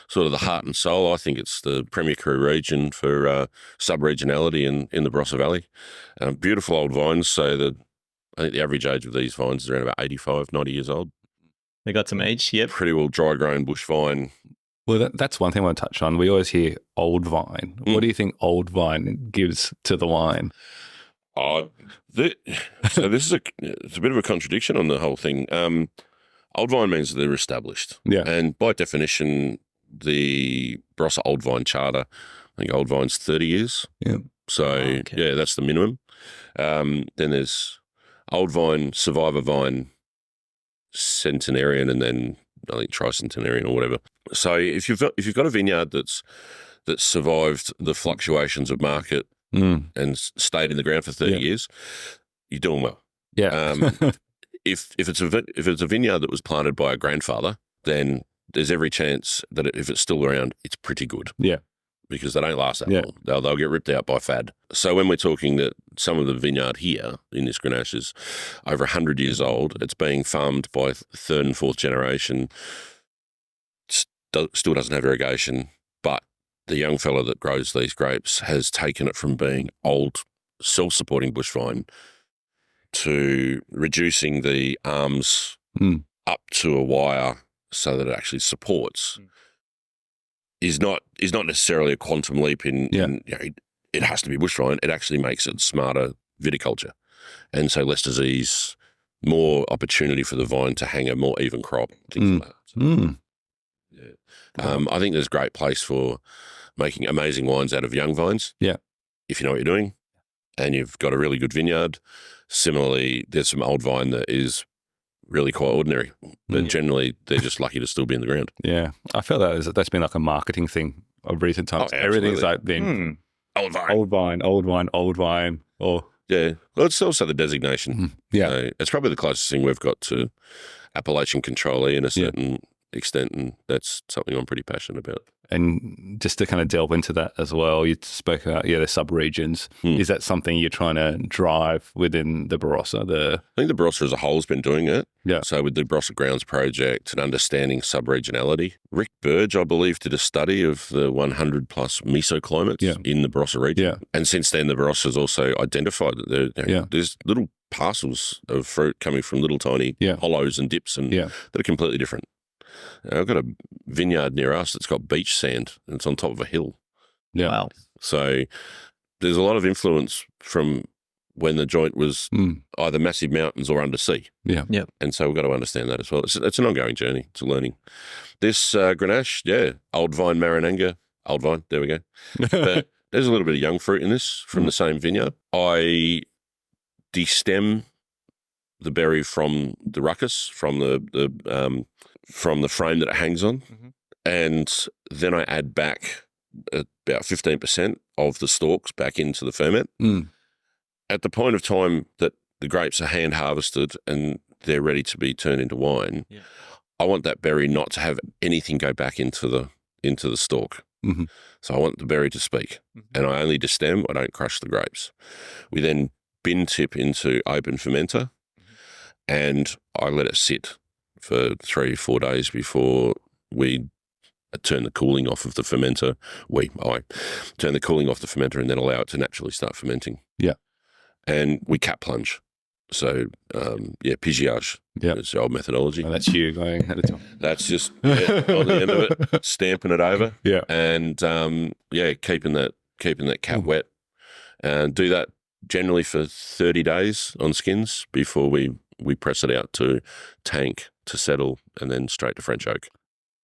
Speaker 1: sort of the heart and soul. I think it's the premier cru region for sub-regionality in the Barossa Valley. Beautiful old vines. So I think the average age of these vines is around about 85, 90 years old.
Speaker 2: They got some age, yep.
Speaker 1: Pretty well dry-grown bush vine.
Speaker 3: Well, that's one thing I want to touch on. We always hear old vine. What do you think old vine gives to the wine?
Speaker 1: So this is it's a bit of a contradiction on the whole thing. Old vine means that they're established.
Speaker 3: Yeah.
Speaker 1: And by definition, the Barossa Old Vine Charter, I think old vine's 30 years.
Speaker 3: Yeah.
Speaker 1: So, that's the minimum. Then there's Old Vine, Survivor Vine, Centenarian, and then I think Tricentenarian or whatever. So if you've got a vineyard that's survived the fluctuations of market and stayed in the ground for 30 years, you're doing well.
Speaker 3: Yeah.
Speaker 1: If it's a vineyard that was planted by a grandfather, then there's every chance that if it's still around, it's pretty good.
Speaker 3: Yeah.
Speaker 1: Because they don't last that long. They'll get ripped out by fad. So when we're talking that some of the vineyard here in this Grenache is over 100 years old, it's being farmed by third and fourth generation, still doesn't have irrigation, but the young fella that grows these grapes has taken it from being old, self-supporting bush vine to reducing the arms up to a wire so that it actually supports. Is not necessarily a quantum leap in it has to be bush vine. It actually makes it smarter viticulture, and so less disease, more opportunity for the vine to hang a more even crop, things like that. So, I think there's a great place for making amazing wines out of young vines.
Speaker 3: Yeah,
Speaker 1: if you know what you're doing, and you've got a really good vineyard. Similarly, there's some old vine that is really quite ordinary, but generally they're just lucky to still be in the ground.
Speaker 3: Yeah, I feel that's been like a marketing thing of recent times. Everything's like been
Speaker 1: old vine,
Speaker 3: old vine, old vine, old vine, or
Speaker 1: well, it's also the designation.
Speaker 3: Yeah,
Speaker 1: so it's probably the closest thing we've got to appellation controllee in a certain extent, and that's something I'm pretty passionate about.
Speaker 3: And just to kind of delve into that as well, you spoke about the sub-regions. Is that something you're trying to drive within the Barossa? I
Speaker 1: think the Barossa as a whole has been doing it.
Speaker 3: Yeah.
Speaker 1: So with the Barossa Grounds Project and understanding sub-regionality, Rick Burge, I believe, did a study of the 100-plus mesoclimates in the Barossa region. Yeah. And since then, the Barossa has also identified that there's little parcels of fruit coming from little tiny hollows and dips that are completely different. I've got a vineyard near us that's got beach sand and it's on top of a hill.
Speaker 3: Yeah.
Speaker 2: Wow.
Speaker 1: So there's a lot of influence from when the joint was either massive mountains or undersea.
Speaker 3: Yeah.
Speaker 2: Yep.
Speaker 1: And so we've got to understand that as well. It's an ongoing journey. It's a learning. This Grenache, Old Vine Marananga, Old Vine, there we go. But there's a little bit of young fruit in this from the same vineyard. I destem the berry from the ruckus, from the frame that it hangs on, and then I add back about 15% of the stalks back into the ferment. At the point of time that the grapes are hand harvested and they're ready to be turned into wine, I want that berry not to have anything go back into the stalk. So I want the berry to speak, and I only destem. I don't crush the grapes. We then bin tip into open fermenter, and I let it sit for 3 or 4 days before we turn the cooling off of the fermenter. I turn the cooling off the fermenter and then allow it to naturally start fermenting.
Speaker 3: Yeah.
Speaker 1: And we cap plunge. So, pigeage is the old methodology.
Speaker 3: Oh, that's you going at a time.
Speaker 1: That's just on the end of it, stamping it over.
Speaker 3: Yeah.
Speaker 1: And, keeping that cap wet. And do that generally for 30 days on skins before we press it out to tank to settle and then straight to French oak.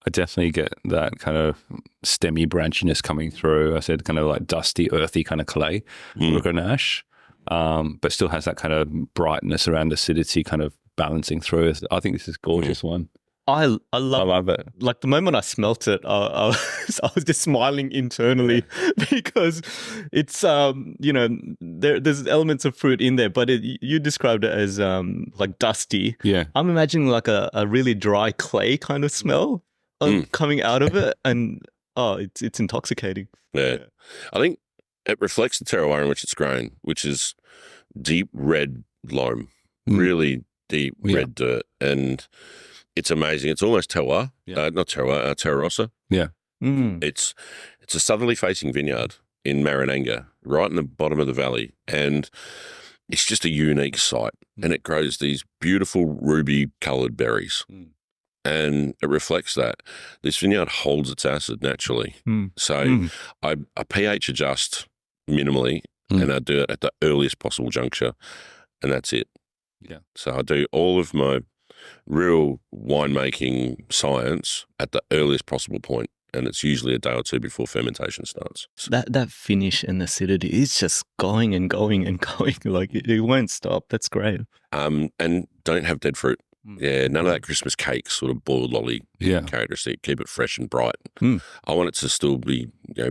Speaker 3: I definitely get that kind of stemmy branchiness coming through. I said kind of like dusty, earthy kind of clay for Grenache, but still has that kind of brightness around acidity kind of balancing through. I think this is a gorgeous one.
Speaker 2: I love
Speaker 3: it.
Speaker 2: Like the moment I smelt it, I was just smiling internally because it's there's elements of fruit in there, but you described it as like dusty.
Speaker 3: Yeah,
Speaker 2: I'm imagining like a really dry clay kind of smell coming out of it, and it's intoxicating.
Speaker 1: Yeah, I think it reflects the terroir in which it's grown, which is deep red loam, really deep red dirt, and it's amazing. It's almost terroir, not terroir, terrarossa.
Speaker 3: Yeah.
Speaker 1: It's a southerly facing vineyard in Marananga, right in the bottom of the valley, and it's just a unique site. And it grows these beautiful ruby coloured berries, and it reflects that. This vineyard holds its acid naturally, so I pH adjust minimally, and I do it at the earliest possible juncture, and that's it.
Speaker 3: Yeah.
Speaker 1: So I do all of my real winemaking science at the earliest possible point, and it's usually a day or two before fermentation starts.
Speaker 2: That finish and acidity is just going and going and going, like it won't stop. That's great.
Speaker 1: And don't have dead fruit. Yeah, none of that Christmas cake sort of boiled lolly characteristic. Keep it fresh and bright. I want it to still be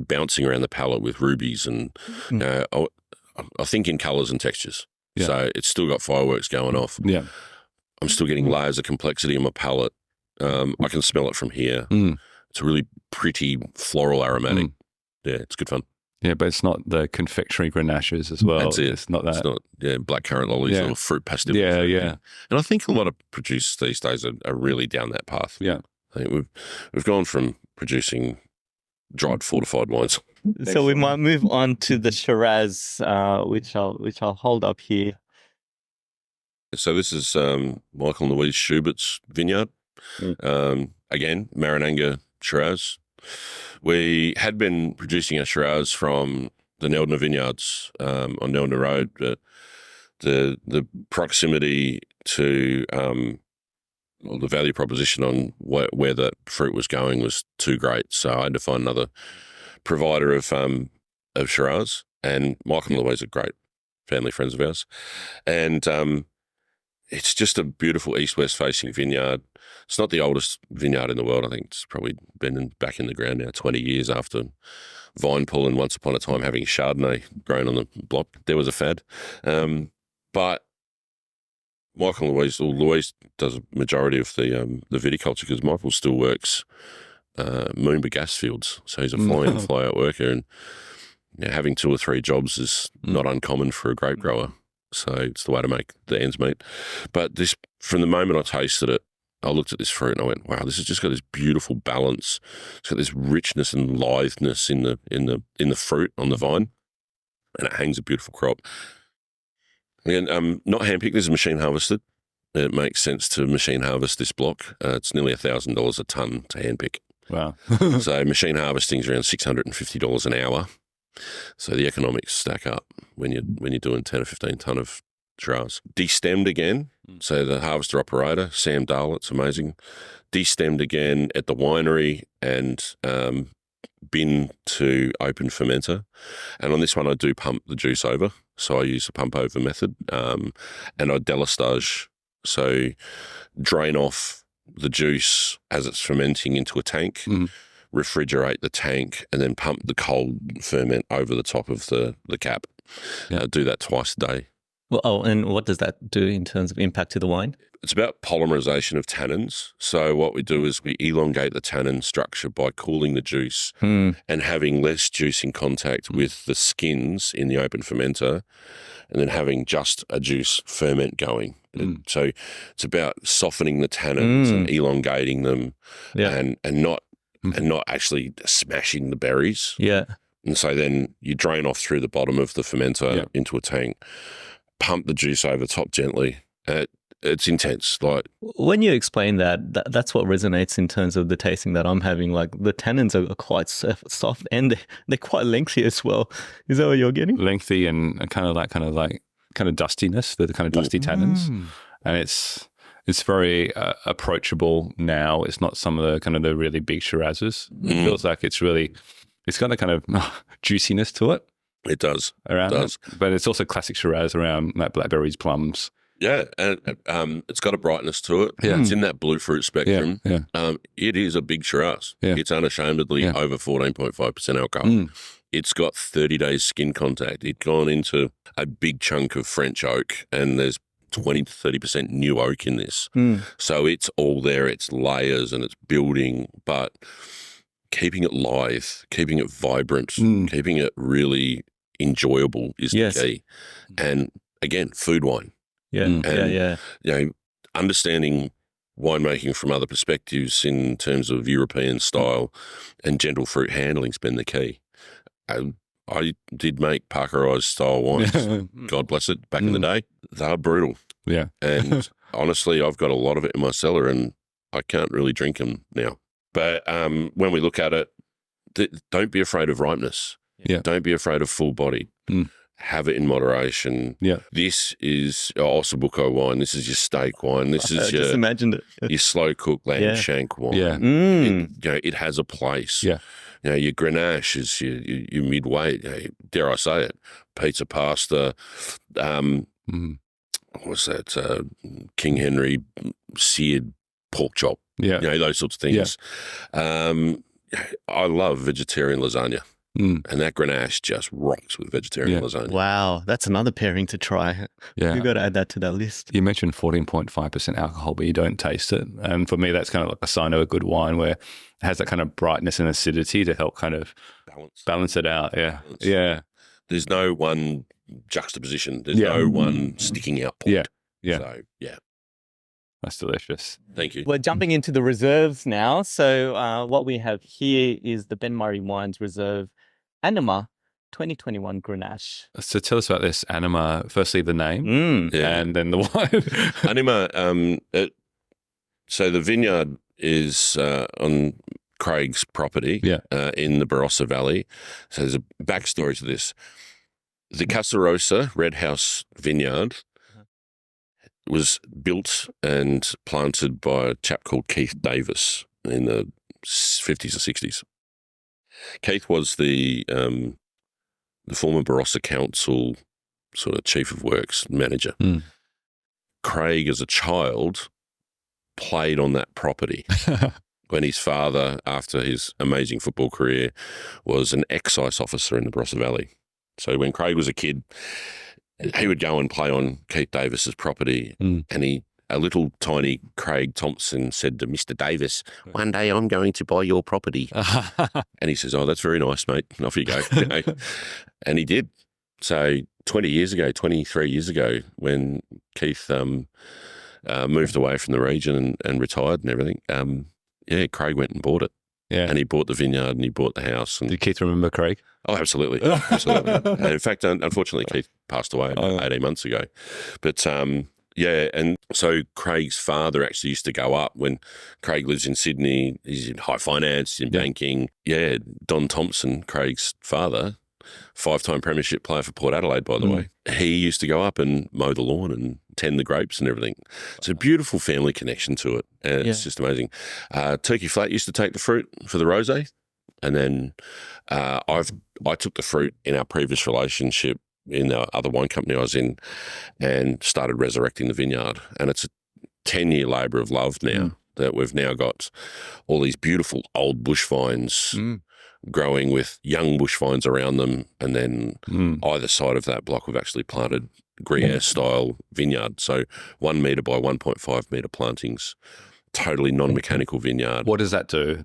Speaker 1: bouncing around the palate with rubies, and I think in colours and textures. Yeah. So it's still got fireworks going off.
Speaker 3: Yeah.
Speaker 1: I'm still getting layers of complexity in my palate. I can smell it from here. It's a really pretty floral aromatic. Yeah, it's good fun.
Speaker 3: Yeah, but it's not the confectionery Grenaches as well.
Speaker 1: That's it.
Speaker 3: It's not that.
Speaker 1: It's not blackcurrant lollies or fruit pastilles.
Speaker 3: Yeah.
Speaker 1: And I think a lot of producers these days are really down that path.
Speaker 3: Yeah.
Speaker 1: I think we've gone from producing dried fortified wines.
Speaker 2: So we might move on to the Shiraz, which I'll hold up here.
Speaker 1: So this is Michael and Louise Schubert's vineyard. Again, Marananga Shiraz. We had been producing a Shiraz from the Neldner vineyards on Neldner Road, but the proximity to the value proposition on where that fruit was going was too great. So I had to find another provider of Shiraz, and Michael and Louise are great family friends of ours. And it's just a beautiful east-west facing vineyard. It's not the oldest vineyard in the world. I think it's probably been back in the ground now 20 years after vine pulling once upon a time having Chardonnay grown on the block. There was a fad. But Michael and Louise does a majority of the viticulture because Michael still works Moomba gas fields. So he's a fly-in, fly-out worker, and having 2 or 3 jobs is not uncommon for a grape grower. So it's the way to make the ends meet. But this, from the moment I tasted it, I looked at this fruit and I went, "Wow, this has just got this beautiful balance. It's got this richness and litheness in the fruit on the vine, and it hangs a beautiful crop." Again, not hand picked. This is machine harvested. It makes sense to machine harvest this block. It's nearly $1,000 a ton to hand pick.
Speaker 3: Wow.
Speaker 1: So machine harvesting is around $650 an hour. So the economics stack up when you're doing 10 or 15 tonne of Shiraz. Destemmed again. So the harvester operator, Sam Dahl, it's amazing. Destemmed again at the winery and bin to open fermenter. And on this one, I do pump the juice over. So I use a pump over method. And I delistage, so drain off the juice as it's fermenting into a tank, refrigerate the tank, and then pump the cold ferment over the top of the cap. Do that twice a day.
Speaker 2: Well, and what does that do in terms of impact to the wine?
Speaker 1: It's about polymerization of tannins. So what we do is we elongate the tannin structure by cooling the juice and having less juice in contact with the skins in the open fermenter, and then having just a juice ferment going. So it's about softening the tannins and elongating them, and not actually smashing the berries.
Speaker 2: Yeah.
Speaker 1: And so then you drain off through the bottom of the fermenter into a tank, pump the juice over top gently. It's intense. Like,
Speaker 2: when you explain that's what resonates in terms of the tasting that I'm having. Like, the tannins are quite soft, and they're quite lengthy as well. Is that what you're getting?
Speaker 3: Lengthy and kind of dustiness. The kind of dusty tannins, and it's very approachable now. It's not some of the kind of the really big Shirazes. It feels like it's got a kind of juiciness to it.
Speaker 1: It does.
Speaker 3: Around it. But it's also classic Shiraz around like blackberries, plums.
Speaker 1: Yeah, and it's got a brightness to it. Yeah. It's in that blue fruit spectrum.
Speaker 3: Yeah.
Speaker 1: It is a big Shiraz.
Speaker 3: Yeah.
Speaker 1: It's unashamedly over 14.5% alcohol. It's got 30 days skin contact. It's gone into a big chunk of French oak, and there's 20 to 30% new oak in this. So it's all there. It's layers and it's building, but keeping it lithe, keeping it vibrant, keeping it really enjoyable is the key. And again, food wine. You know, understanding winemaking from other perspectives in terms of European style and gentle fruit handling's been the key. I did make Parkerized style wines, God bless it, back in the day. They're brutal.
Speaker 3: Yeah.
Speaker 1: And honestly, I've got a lot of it in my cellar and I can't really drink them now. But when we look at it, don't be afraid of ripeness.
Speaker 3: Yeah.
Speaker 1: Don't be afraid of full body. Have it in moderation. Yeah. This is Ossobuco wine. This is your steak wine. This is
Speaker 2: just imagined it.
Speaker 1: Your slow cooked lamb shank wine.
Speaker 3: Yeah.
Speaker 1: It has a place.
Speaker 3: Yeah.
Speaker 1: Your Grenache is your midweight. Dare I say it? Pizza pasta. What's that? King Henry seared pork chop.
Speaker 3: Yeah.
Speaker 1: Those sorts of things. Yeah. I love vegetarian lasagna. And that Grenache just rocks with vegetarian lasagna.
Speaker 2: Wow, that's another pairing to try.
Speaker 3: Yeah.
Speaker 2: You've got to add that to that list.
Speaker 3: You mentioned 14.5% alcohol, but you don't taste it. And for me, that's kind of like a sign of a good wine where it has that kind of brightness and acidity to help kind of balance it out. Yeah. Balance. Yeah.
Speaker 1: There's no one juxtaposition. There's no one sticking out point.
Speaker 3: Yeah. Yeah.
Speaker 1: So, yeah.
Speaker 3: That's delicious.
Speaker 1: Thank you.
Speaker 2: We're jumping into the reserves now. So what we have here is the Ben Murray Wines Reserve Anima 2021 Grenache.
Speaker 3: So tell us about this Anima. Firstly, the name, and then the wine.
Speaker 1: Anima. So the vineyard is on Craig's property in the Barossa Valley. So there's a backstory to this. The Casa Rosa Red House Vineyard was built and planted by a chap called Keith Davis in the 50s or 60s. Keith was the former Barossa Council sort of chief of works manager. Craig, as a child, played on that property when his father, after his amazing football career, was an excise officer in the Barossa Valley. So when Craig was a kid, he would go and play on Keith Davis's property, and a little tiny Craig Thompson said to Mr. Davis, "One day I'm going to buy your property." And he says, "Oh, that's very nice, mate. And off you go." And he did. So 23 years ago, when Keith moved away from the region and retired and everything, Craig went and bought it. Yeah. And he bought the vineyard and he bought the house. And
Speaker 3: did Keith remember Craig?
Speaker 1: Oh, absolutely. Absolutely. And in fact, unfortunately, Keith passed away 18 months ago. But and so Craig's father actually used to go up when Craig lives in Sydney. He's in high finance, in banking. Yeah, Don Thompson, Craig's father, 5-time premiership player for Port Adelaide, by the way. He used to go up and mow the lawn and tend the grapes and everything. It's a beautiful family connection to it. And it's just amazing. Turkey Flat used to take the fruit for the rosé. And then I took the fruit in our previous relationship in the other wine company I was in and started resurrecting the vineyard. And it's a 10-year labour of love now that we've now got all these beautiful old bush vines growing with young bush vines around them. And then either side of that block, we've actually planted Gruyere-style vineyard. So 1 metre by 1.5 metre plantings, totally non-mechanical vineyard.
Speaker 3: What does that do?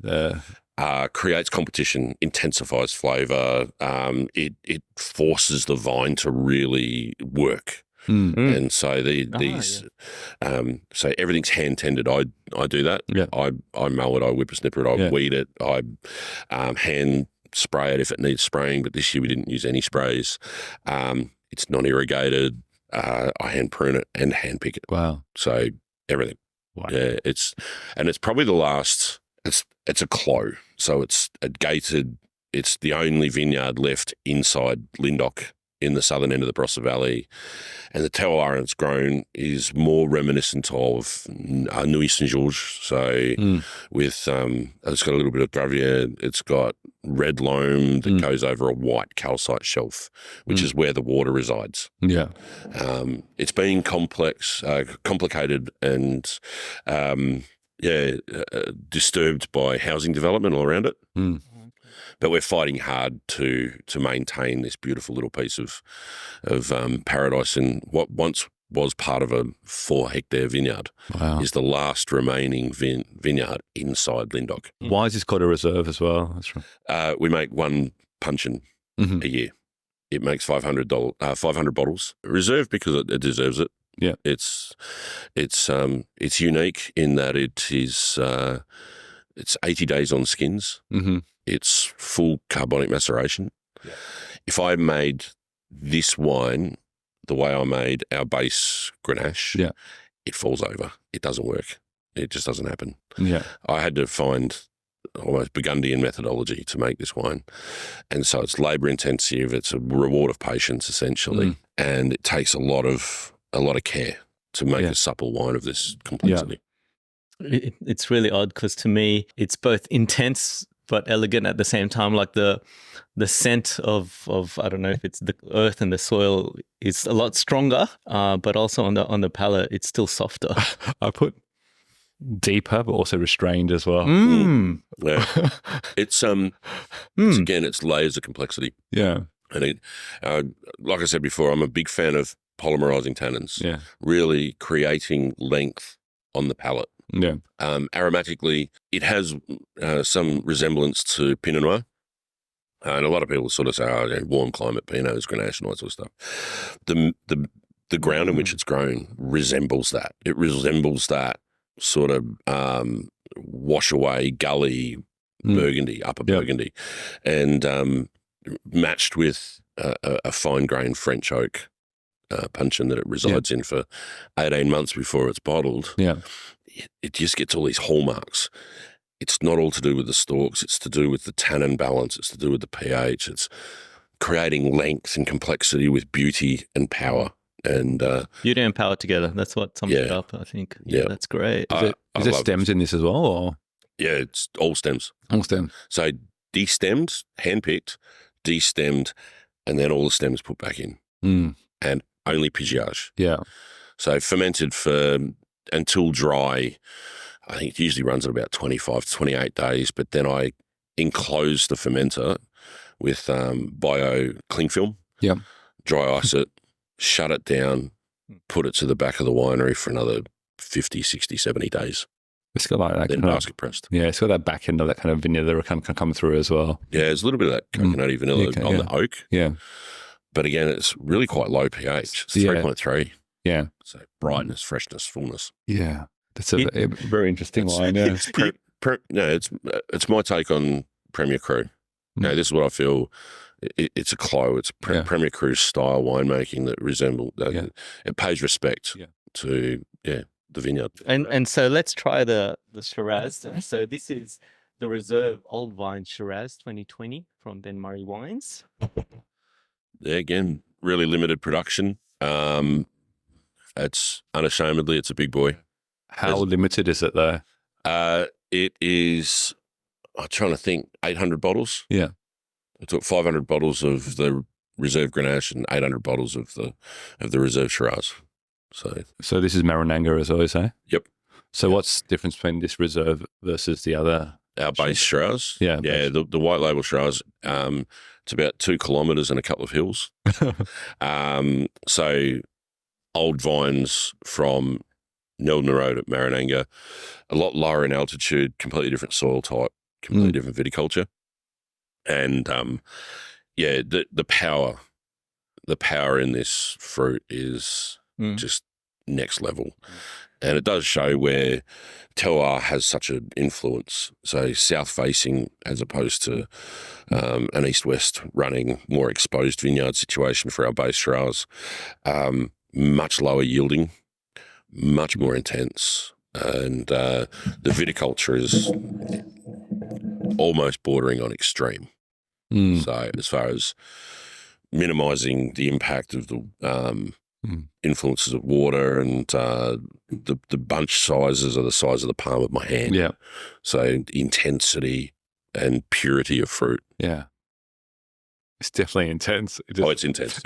Speaker 1: Creates competition, intensifies flavour. It forces the vine to really work. And so so everything's hand tended. I do that.
Speaker 3: Yeah.
Speaker 1: I mow it. I whippersnipper it. I weed it. I hand spray it if it needs spraying. But this year we didn't use any sprays. It's non-irrigated. I hand prune it and hand pick it.
Speaker 3: Wow.
Speaker 1: So everything.
Speaker 3: Wow.
Speaker 1: Yeah. It's probably the last. It's a clos. So it's a gated. It's the only vineyard left inside Lyndoch in the southern end of the Barossa Valley. And the terroir it's grown is more reminiscent of Nuit Saint-Georges. So with, it's got a little bit of gravier. It's got red loam that goes over a white calcite shelf, which is where the water resides.
Speaker 3: Yeah.
Speaker 1: It's been complicated and, disturbed by housing development all around it. But we're fighting hard to maintain this beautiful little piece of paradise in what once was part of a 4-hectare vineyard.
Speaker 3: Wow.
Speaker 1: Is the last remaining vineyard inside Lyndoch.
Speaker 3: Why is this called a reserve as well? That's right.
Speaker 1: We make one puncheon a year. It makes 500 bottles. Reserve because it deserves it.
Speaker 3: Yeah.
Speaker 1: It's unique in that it's 80 days on skins. It's full carbonic maceration. Yeah. If I made this wine the way I made our base Grenache, it falls over. It doesn't work. It just doesn't happen. Yeah. I had to find almost Burgundian methodology to make this wine. And so it's labour intensive. It's a reward of patience essentially. And it takes a lot of care to make a supple wine of this complexity.
Speaker 2: It's really odd because to me it's both intense but elegant at the same time. Like the scent of I don't know if it's the earth and the soil is a lot stronger, but also on the palate it's still softer.
Speaker 3: I put deeper but also restrained as well.
Speaker 1: Yeah. It's again, it's layers of complexity.
Speaker 3: Yeah.
Speaker 1: And like I said before, I'm a big fan of polymerizing tannins.
Speaker 3: Yeah. Really
Speaker 1: creating length on the palate.
Speaker 3: Yeah.
Speaker 1: Aromatically, it has some resemblance to Pinot Noir. And a lot of people sort of say, warm climate Pinots, Grenache and all that sort of stuff. The ground in which it's grown resembles that. It resembles that sort of wash away gully Burgundy, upper Burgundy, and matched with a fine grained French oak puncheon that it resides in for 18 months before it's bottled.
Speaker 3: Yeah.
Speaker 1: It just gets all these hallmarks. It's not all to do with the stalks. It's to do with the tannin balance. It's to do with the pH. It's creating length and complexity with beauty and power. And
Speaker 2: beauty and power together. That's what sums it up, I think. Yeah, that's great.
Speaker 3: Is there stems in this as well? Or?
Speaker 1: Yeah, it's all stems.
Speaker 3: All stems.
Speaker 1: So destemmed, handpicked, destemmed, and then all the stems put back in. And only pigeage.
Speaker 3: Yeah.
Speaker 1: So fermented for until dry, I think it usually runs at about 25 to 28 days, but then I enclose the fermenter with bio cling film, dry ice it, shut it down, put it to the back of the winery for another 50, 60, 70 days.
Speaker 3: It's got like that
Speaker 1: then
Speaker 3: kind
Speaker 1: basket pressed.
Speaker 3: Yeah, it's got that back end of that kind of vineyard that can come through as well.
Speaker 1: Yeah, there's a little bit of that coconutty vanilla on the oak.
Speaker 3: Yeah.
Speaker 1: But again, it's really quite low pH. It's 3.3.
Speaker 3: Yeah.
Speaker 1: So brightness, freshness, fullness.
Speaker 3: Yeah. That's a very interesting wine. Yeah.
Speaker 1: It's my take on Premier Cru. No, this is what I feel. It's a clos. It's Premier Cru style winemaking that resembles. It pays respect to the vineyard.
Speaker 2: And so let's try the Shiraz. So this is the Reserve Old Vine Shiraz 2020 from Ben Murray Wines.
Speaker 1: Yeah, again, really limited production. It's a big boy.
Speaker 3: How limited is it though?
Speaker 1: It is I'm trying to think, 800 bottles.
Speaker 3: Yeah.
Speaker 1: I took 500 bottles of the Reserve Grenache and 800 bottles of the Reserve Shiraz.
Speaker 3: So this is Marananga, as I always say?
Speaker 1: Yep.
Speaker 3: So what's the difference between this Reserve versus the other?
Speaker 1: Our base Shiraz.
Speaker 3: Yeah.
Speaker 1: Yeah, the white label Shiraz, it's about 2 kilometres and a couple of hills. So old vines from Neldner Road at Marananga, a lot lower in altitude, completely different soil type, completely different viticulture. And the power in this fruit is just next level. And it does show where terroir has such an influence. So south facing as opposed to an east-west running, more exposed vineyard situation for our base Shiraz. Much lower yielding, much more intense. And the viticulture is almost bordering on extreme. So as far as minimising the impact of the influences of water and the bunch sizes are the size of the palm of my hand.
Speaker 3: Yeah.
Speaker 1: So intensity and purity of fruit.
Speaker 3: Yeah. It's definitely intense.
Speaker 1: It's intense.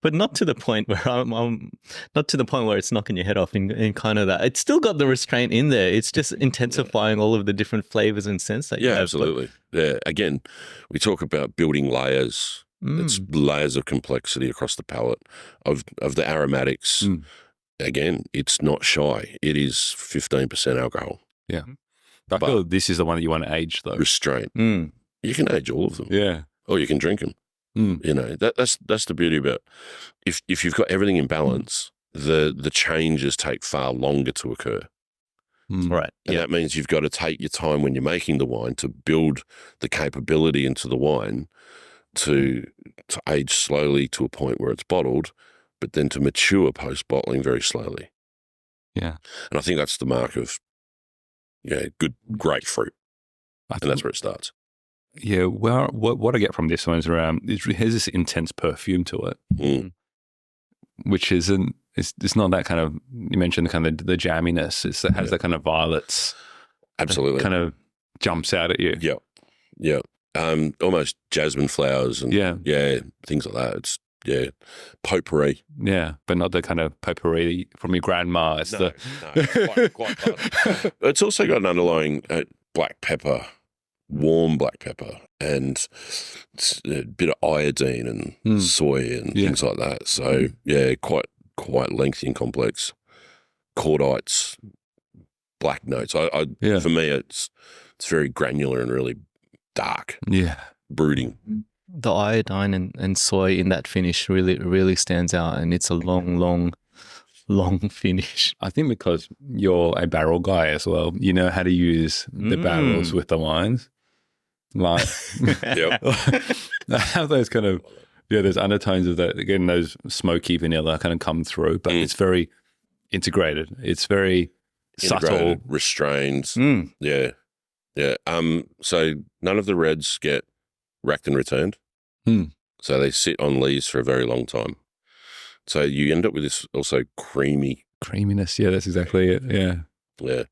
Speaker 2: But not to the point where I'm not to the point where it's knocking your head off in kind of that. It's still got the restraint in there. It's just intensifying all of the different flavors and scents that you have.
Speaker 1: Absolutely. Yeah. Again, we talk about building layers. It's layers of complexity across the palate of the aromatics. Again, it's not shy. It is 15% alcohol.
Speaker 3: Yeah. I feel this is the one that you want to age, though.
Speaker 1: Restraint. You can age all of them.
Speaker 3: Yeah.
Speaker 1: Or you can drink them. You know, that's the beauty about if you've got everything in balance, the changes take far longer to occur.
Speaker 2: Right.
Speaker 1: And that means you've got to take your time when you're making the wine to build the capability into the wine to age slowly to a point where it's bottled, but then to mature post-bottling very slowly.
Speaker 3: Yeah.
Speaker 1: And I think that's the mark of good grapefruit. And that's where it starts.
Speaker 3: Yeah, well, what I get from this one is it has this intense perfume to it, which isn't, it's not that kind of, you mentioned the kind of the jamminess, it has that kind of violets.
Speaker 1: Absolutely.
Speaker 3: Kind of jumps out at you.
Speaker 1: Yeah. Yeah. Almost jasmine flowers and things like that. It's potpourri.
Speaker 3: Yeah, but not the kind of potpourri from your grandma. It's
Speaker 1: quite not. It's also got an underlying black pepper, warm black pepper, and a bit of iodine and soy and things like that. So quite lengthy and complex. Cordites, black notes. For me, it's very granular and really dark.
Speaker 3: Yeah,
Speaker 1: brooding.
Speaker 2: The iodine and soy in that finish really stands out, and it's a long finish.
Speaker 3: I think because you're a barrel guy as well, you know how to use the barrels with the wines. Like, I have those kind of, there's undertones of that, again, those smoky vanilla kind of come through, but it's very integrated. It's very subtle.
Speaker 1: Restrained. Yeah. So none of the reds get racked and returned. So they sit on lees for a very long time. So you end up with this also creaminess.
Speaker 3: Yeah, that's exactly it.
Speaker 1: Yeah.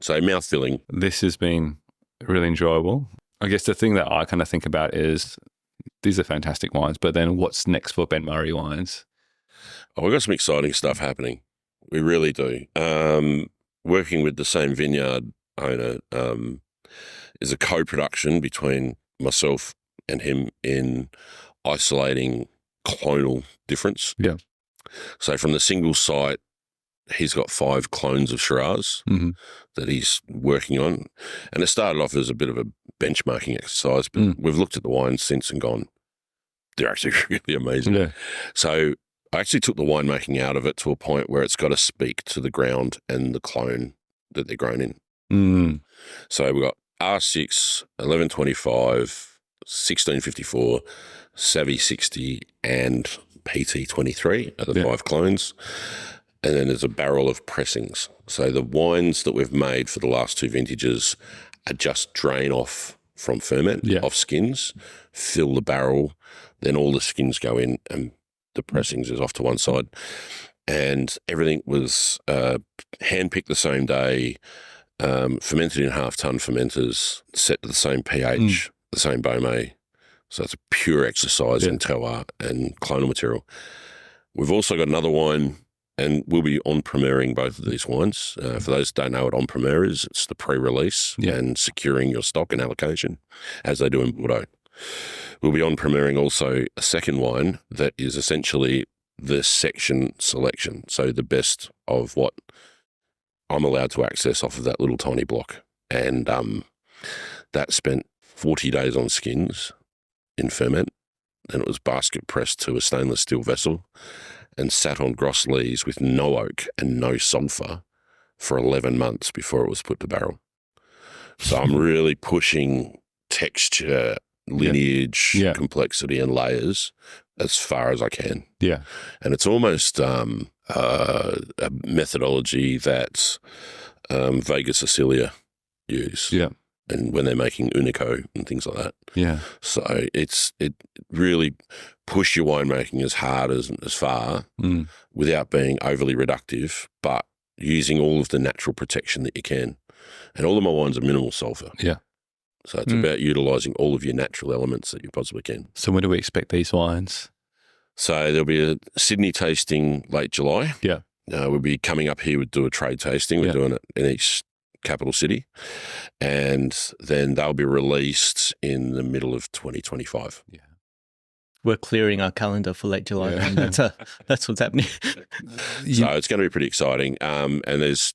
Speaker 1: So mouth-filling.
Speaker 3: This has been really enjoyable. I guess the thing that I kind of think about is these are fantastic wines, but then what's next for Ben Murray Wines?
Speaker 1: Oh, we've got some exciting stuff happening. We really do. Working with the same vineyard owner is a co-production between myself and him in isolating clonal difference.
Speaker 3: Yeah.
Speaker 1: So from the single site, he's got 5 clones of Shiraz that he's working on. And it started off as a bit of a benchmarking exercise, but we've looked at the wines since and gone, they're actually really amazing. Yeah. So I actually took the winemaking out of it to a point where it's got to speak to the ground and the clone that they're grown in. So we've got R6, 1125, 1654, Savvy 60, and PT 23 are the 5 clones. And then there's a barrel of pressings. So the wines that we've made for the last 2 vintages are just drain off from ferment, off skins, fill the barrel, then all the skins go in and the pressings is off to one side. And everything was handpicked the same day, fermented in half-ton fermenters, set to the same pH, the same Beaumet. So it's a pure exercise in terroir and clonal material. We've also got another wine, and we'll be on-premiering both of these wines. For those who don't know what on-premier is, it's the pre-release and securing your stock and allocation, as they do in Bordeaux. We'll be on-premiering also a second wine that is essentially the section selection, so the best of what I'm allowed to access off of that little tiny block. And that spent 40 days on skins in ferment, and it was basket pressed to a stainless steel vessel and sat on gross lees with no oak and no sulphur for 11 months before it was put to barrel. So I'm really pushing texture, lineage, complexity and layers as far as I can. Yeah. And it's almost a methodology that Vega Sicilia use. Yeah. And when they're making Unico and things like that. Yeah. So it really push your winemaking as hard as far without being overly reductive, but using all of the natural protection that you can. And all of my wines are minimal sulphur. Yeah. So it's about utilising all of your natural elements that you possibly can.
Speaker 3: So when do we expect these wines?
Speaker 1: So there'll be a Sydney tasting late July. Yeah. We'll be coming up here to do a trade tasting. We're doing it in each capital city. And then they'll be released in the middle of 2025. Yeah.
Speaker 2: We're clearing our calendar for late July, and that's what's happening.
Speaker 1: So it's going to be pretty exciting. And there's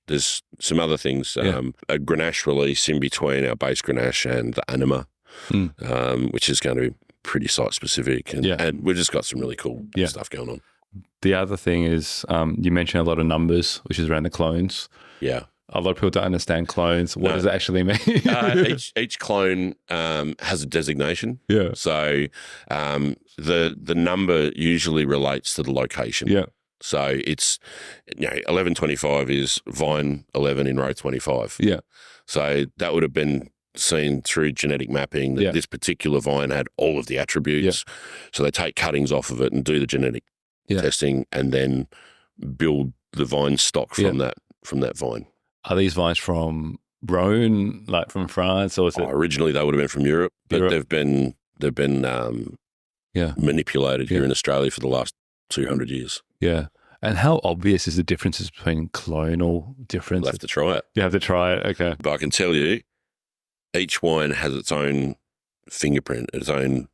Speaker 1: some other things. A Grenache release in between our base Grenache and the Anima, which is going to be pretty site specific. And we've just got some really cool stuff going on.
Speaker 3: The other thing is you mentioned a lot of numbers, which is around the clones. Yeah. A lot of people don't understand clones. What does it actually mean?
Speaker 1: Each clone has a designation. Yeah. So the number usually relates to the location. Yeah. So it's 1125 is vine 11 in row 25. Yeah. So that would have been seen through genetic mapping that this particular vine had all of the attributes. Yeah. So they take cuttings off of it and do the genetic testing and then build the vine stock from that vine.
Speaker 3: Are these vines from Rhone, like from France, or is it?
Speaker 1: Originally, they would have been from Europe, but they've been manipulated here in Australia for the last 200 years.
Speaker 3: Yeah. And how obvious is the differences between clonal differences?
Speaker 1: You'll have to try it.
Speaker 3: You have to try it, okay.
Speaker 1: But I can tell you, each wine has its own fingerprint, its own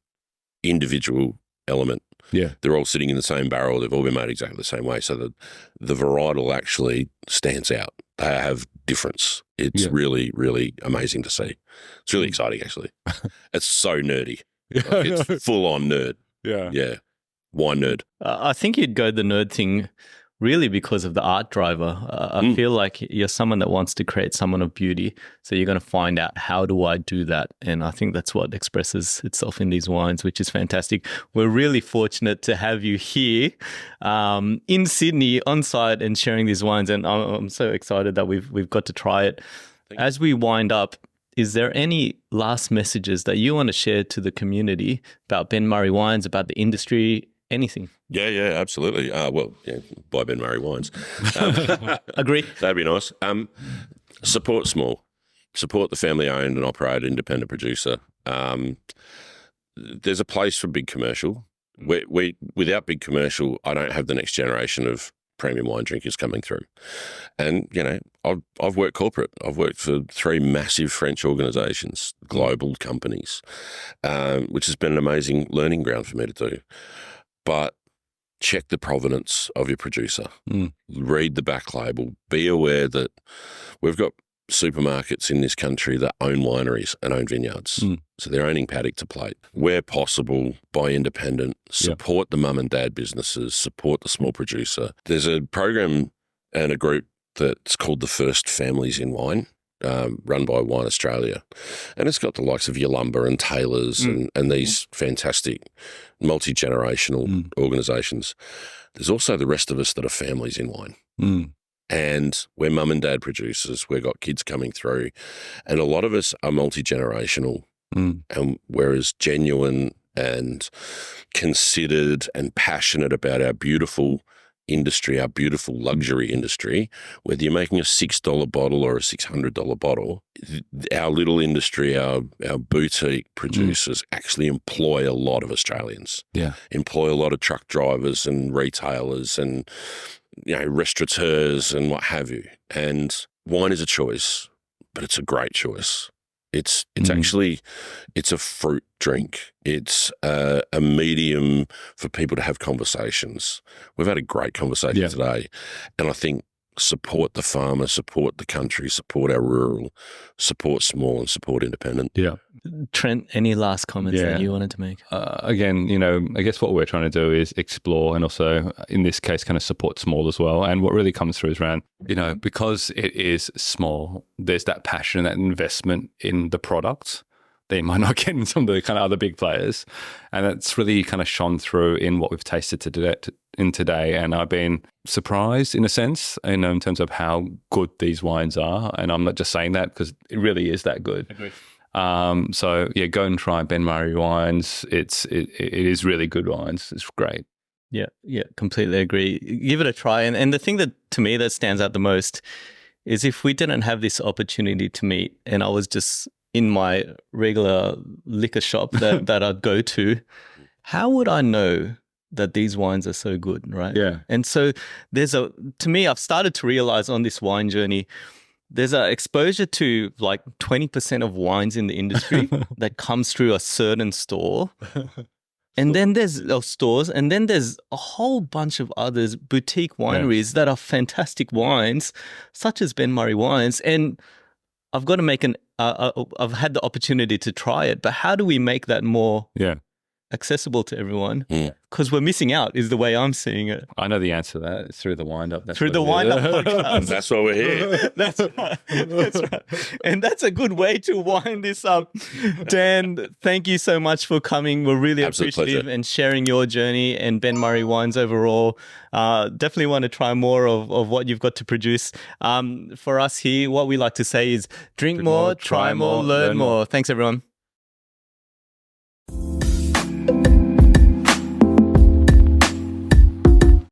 Speaker 1: individual element. Yeah. They're all sitting in the same barrel. They've all been made exactly the same way. So the varietal actually stands out. They have difference. It's really, really amazing to see. It's really exciting, actually. It's so nerdy. It's full-on nerd. Yeah. Yeah. Wine nerd.
Speaker 2: I think you'd go the nerd thing really because of the art driver. I feel like you're someone that wants to create someone of beauty. So you're going to find out, how do I do that? And I think that's what expresses itself in these wines, which is fantastic. We're really fortunate to have you here in Sydney on site and sharing these wines. And I'm so excited that we've got to try it. As we wind up, is there any last messages that you want to share to the community about Ben Murray Wines, about the industry, anything?
Speaker 1: Yeah, absolutely. Buy Ben Murray Wines.
Speaker 2: Agree.
Speaker 1: That'd be nice. Support small. Support the family-owned and operated independent producer. There's a place for big commercial. Without big commercial, I don't have the next generation of premium wine drinkers coming through. And, I've worked corporate. I've worked for 3 massive French organisations, global companies, which has been an amazing learning ground for me to do. But check the provenance of your producer. Read the back label. Be aware that we've got supermarkets in this country that own wineries and own vineyards. So they're owning paddock to plate. Where possible, buy independent, support the mum and dad businesses, support the small producer. There's a program and a group that's called the First Families in Wine, run by Wine Australia. And it's got the likes of Yalumba and Taylor's and these fantastic multi-generational organisations. There's also the rest of us that are families in wine. And we're mum and dad producers. We've got kids coming through. And a lot of us are multi-generational. And we're as genuine and considered and passionate about our beautiful industry, our beautiful luxury industry, whether you're making a $6 bottle or a $600 bottle, our little industry, our boutique producers actually employ a lot of Australians.
Speaker 3: Yeah.
Speaker 1: Employ a lot of truck drivers and retailers and restaurateurs and what have you. And wine is a choice, but it's a great choice. It's actually, it's a fruit drink. It's a medium for people to have conversations. We've had a great conversation today. And I think support the farmer, support the country, support our rural, support small and support independent.
Speaker 3: Yeah.
Speaker 2: Trent, any last comments that you wanted to make?
Speaker 3: Again, I guess what we're trying to do is explore and also, in this case, kind of support small as well. And what really comes through is around, because it is small, there's that passion, that investment in the product that you might not get in some of the kind of other big players. And it's really kind of shone through in what we've tasted today. And I've been surprised in a sense, in terms of how good these wines are. And I'm not just saying that because it really is that good.
Speaker 2: Agreed.
Speaker 3: So go and try Ben Murray wines. It is really good wines. It's great.
Speaker 2: Yeah, completely agree. Give it a try. And the thing that to me that stands out the most is if we didn't have this opportunity to meet and I was just in my regular liquor shop that I'd go to, how would I know that these wines are so good, right?
Speaker 3: Yeah.
Speaker 2: And so to me, I've started to realize on this wine journey, there's an exposure to like 20% of wines in the industry that comes through a certain store. And then there's stores, and then there's a whole bunch of others, boutique wineries that are fantastic wines, such as Ben Murray wines. And I've got to make I've had the opportunity to try it, but how do we make that more accessible to everyone? Because we're missing out is the way I'm seeing it.
Speaker 3: I know the answer to that. It's through the Wind Up.
Speaker 2: Through the Wind Up podcast.
Speaker 1: That's why we're here.
Speaker 2: That's right. That's right. And that's a good way to wind this up. Dan, thank you so much for coming. We're really appreciative and sharing your journey and Ben Murray Wines overall. Definitely want to try more of what you've got to produce. For us here, what we like to say is drink more, try more, learn more. Thanks, everyone.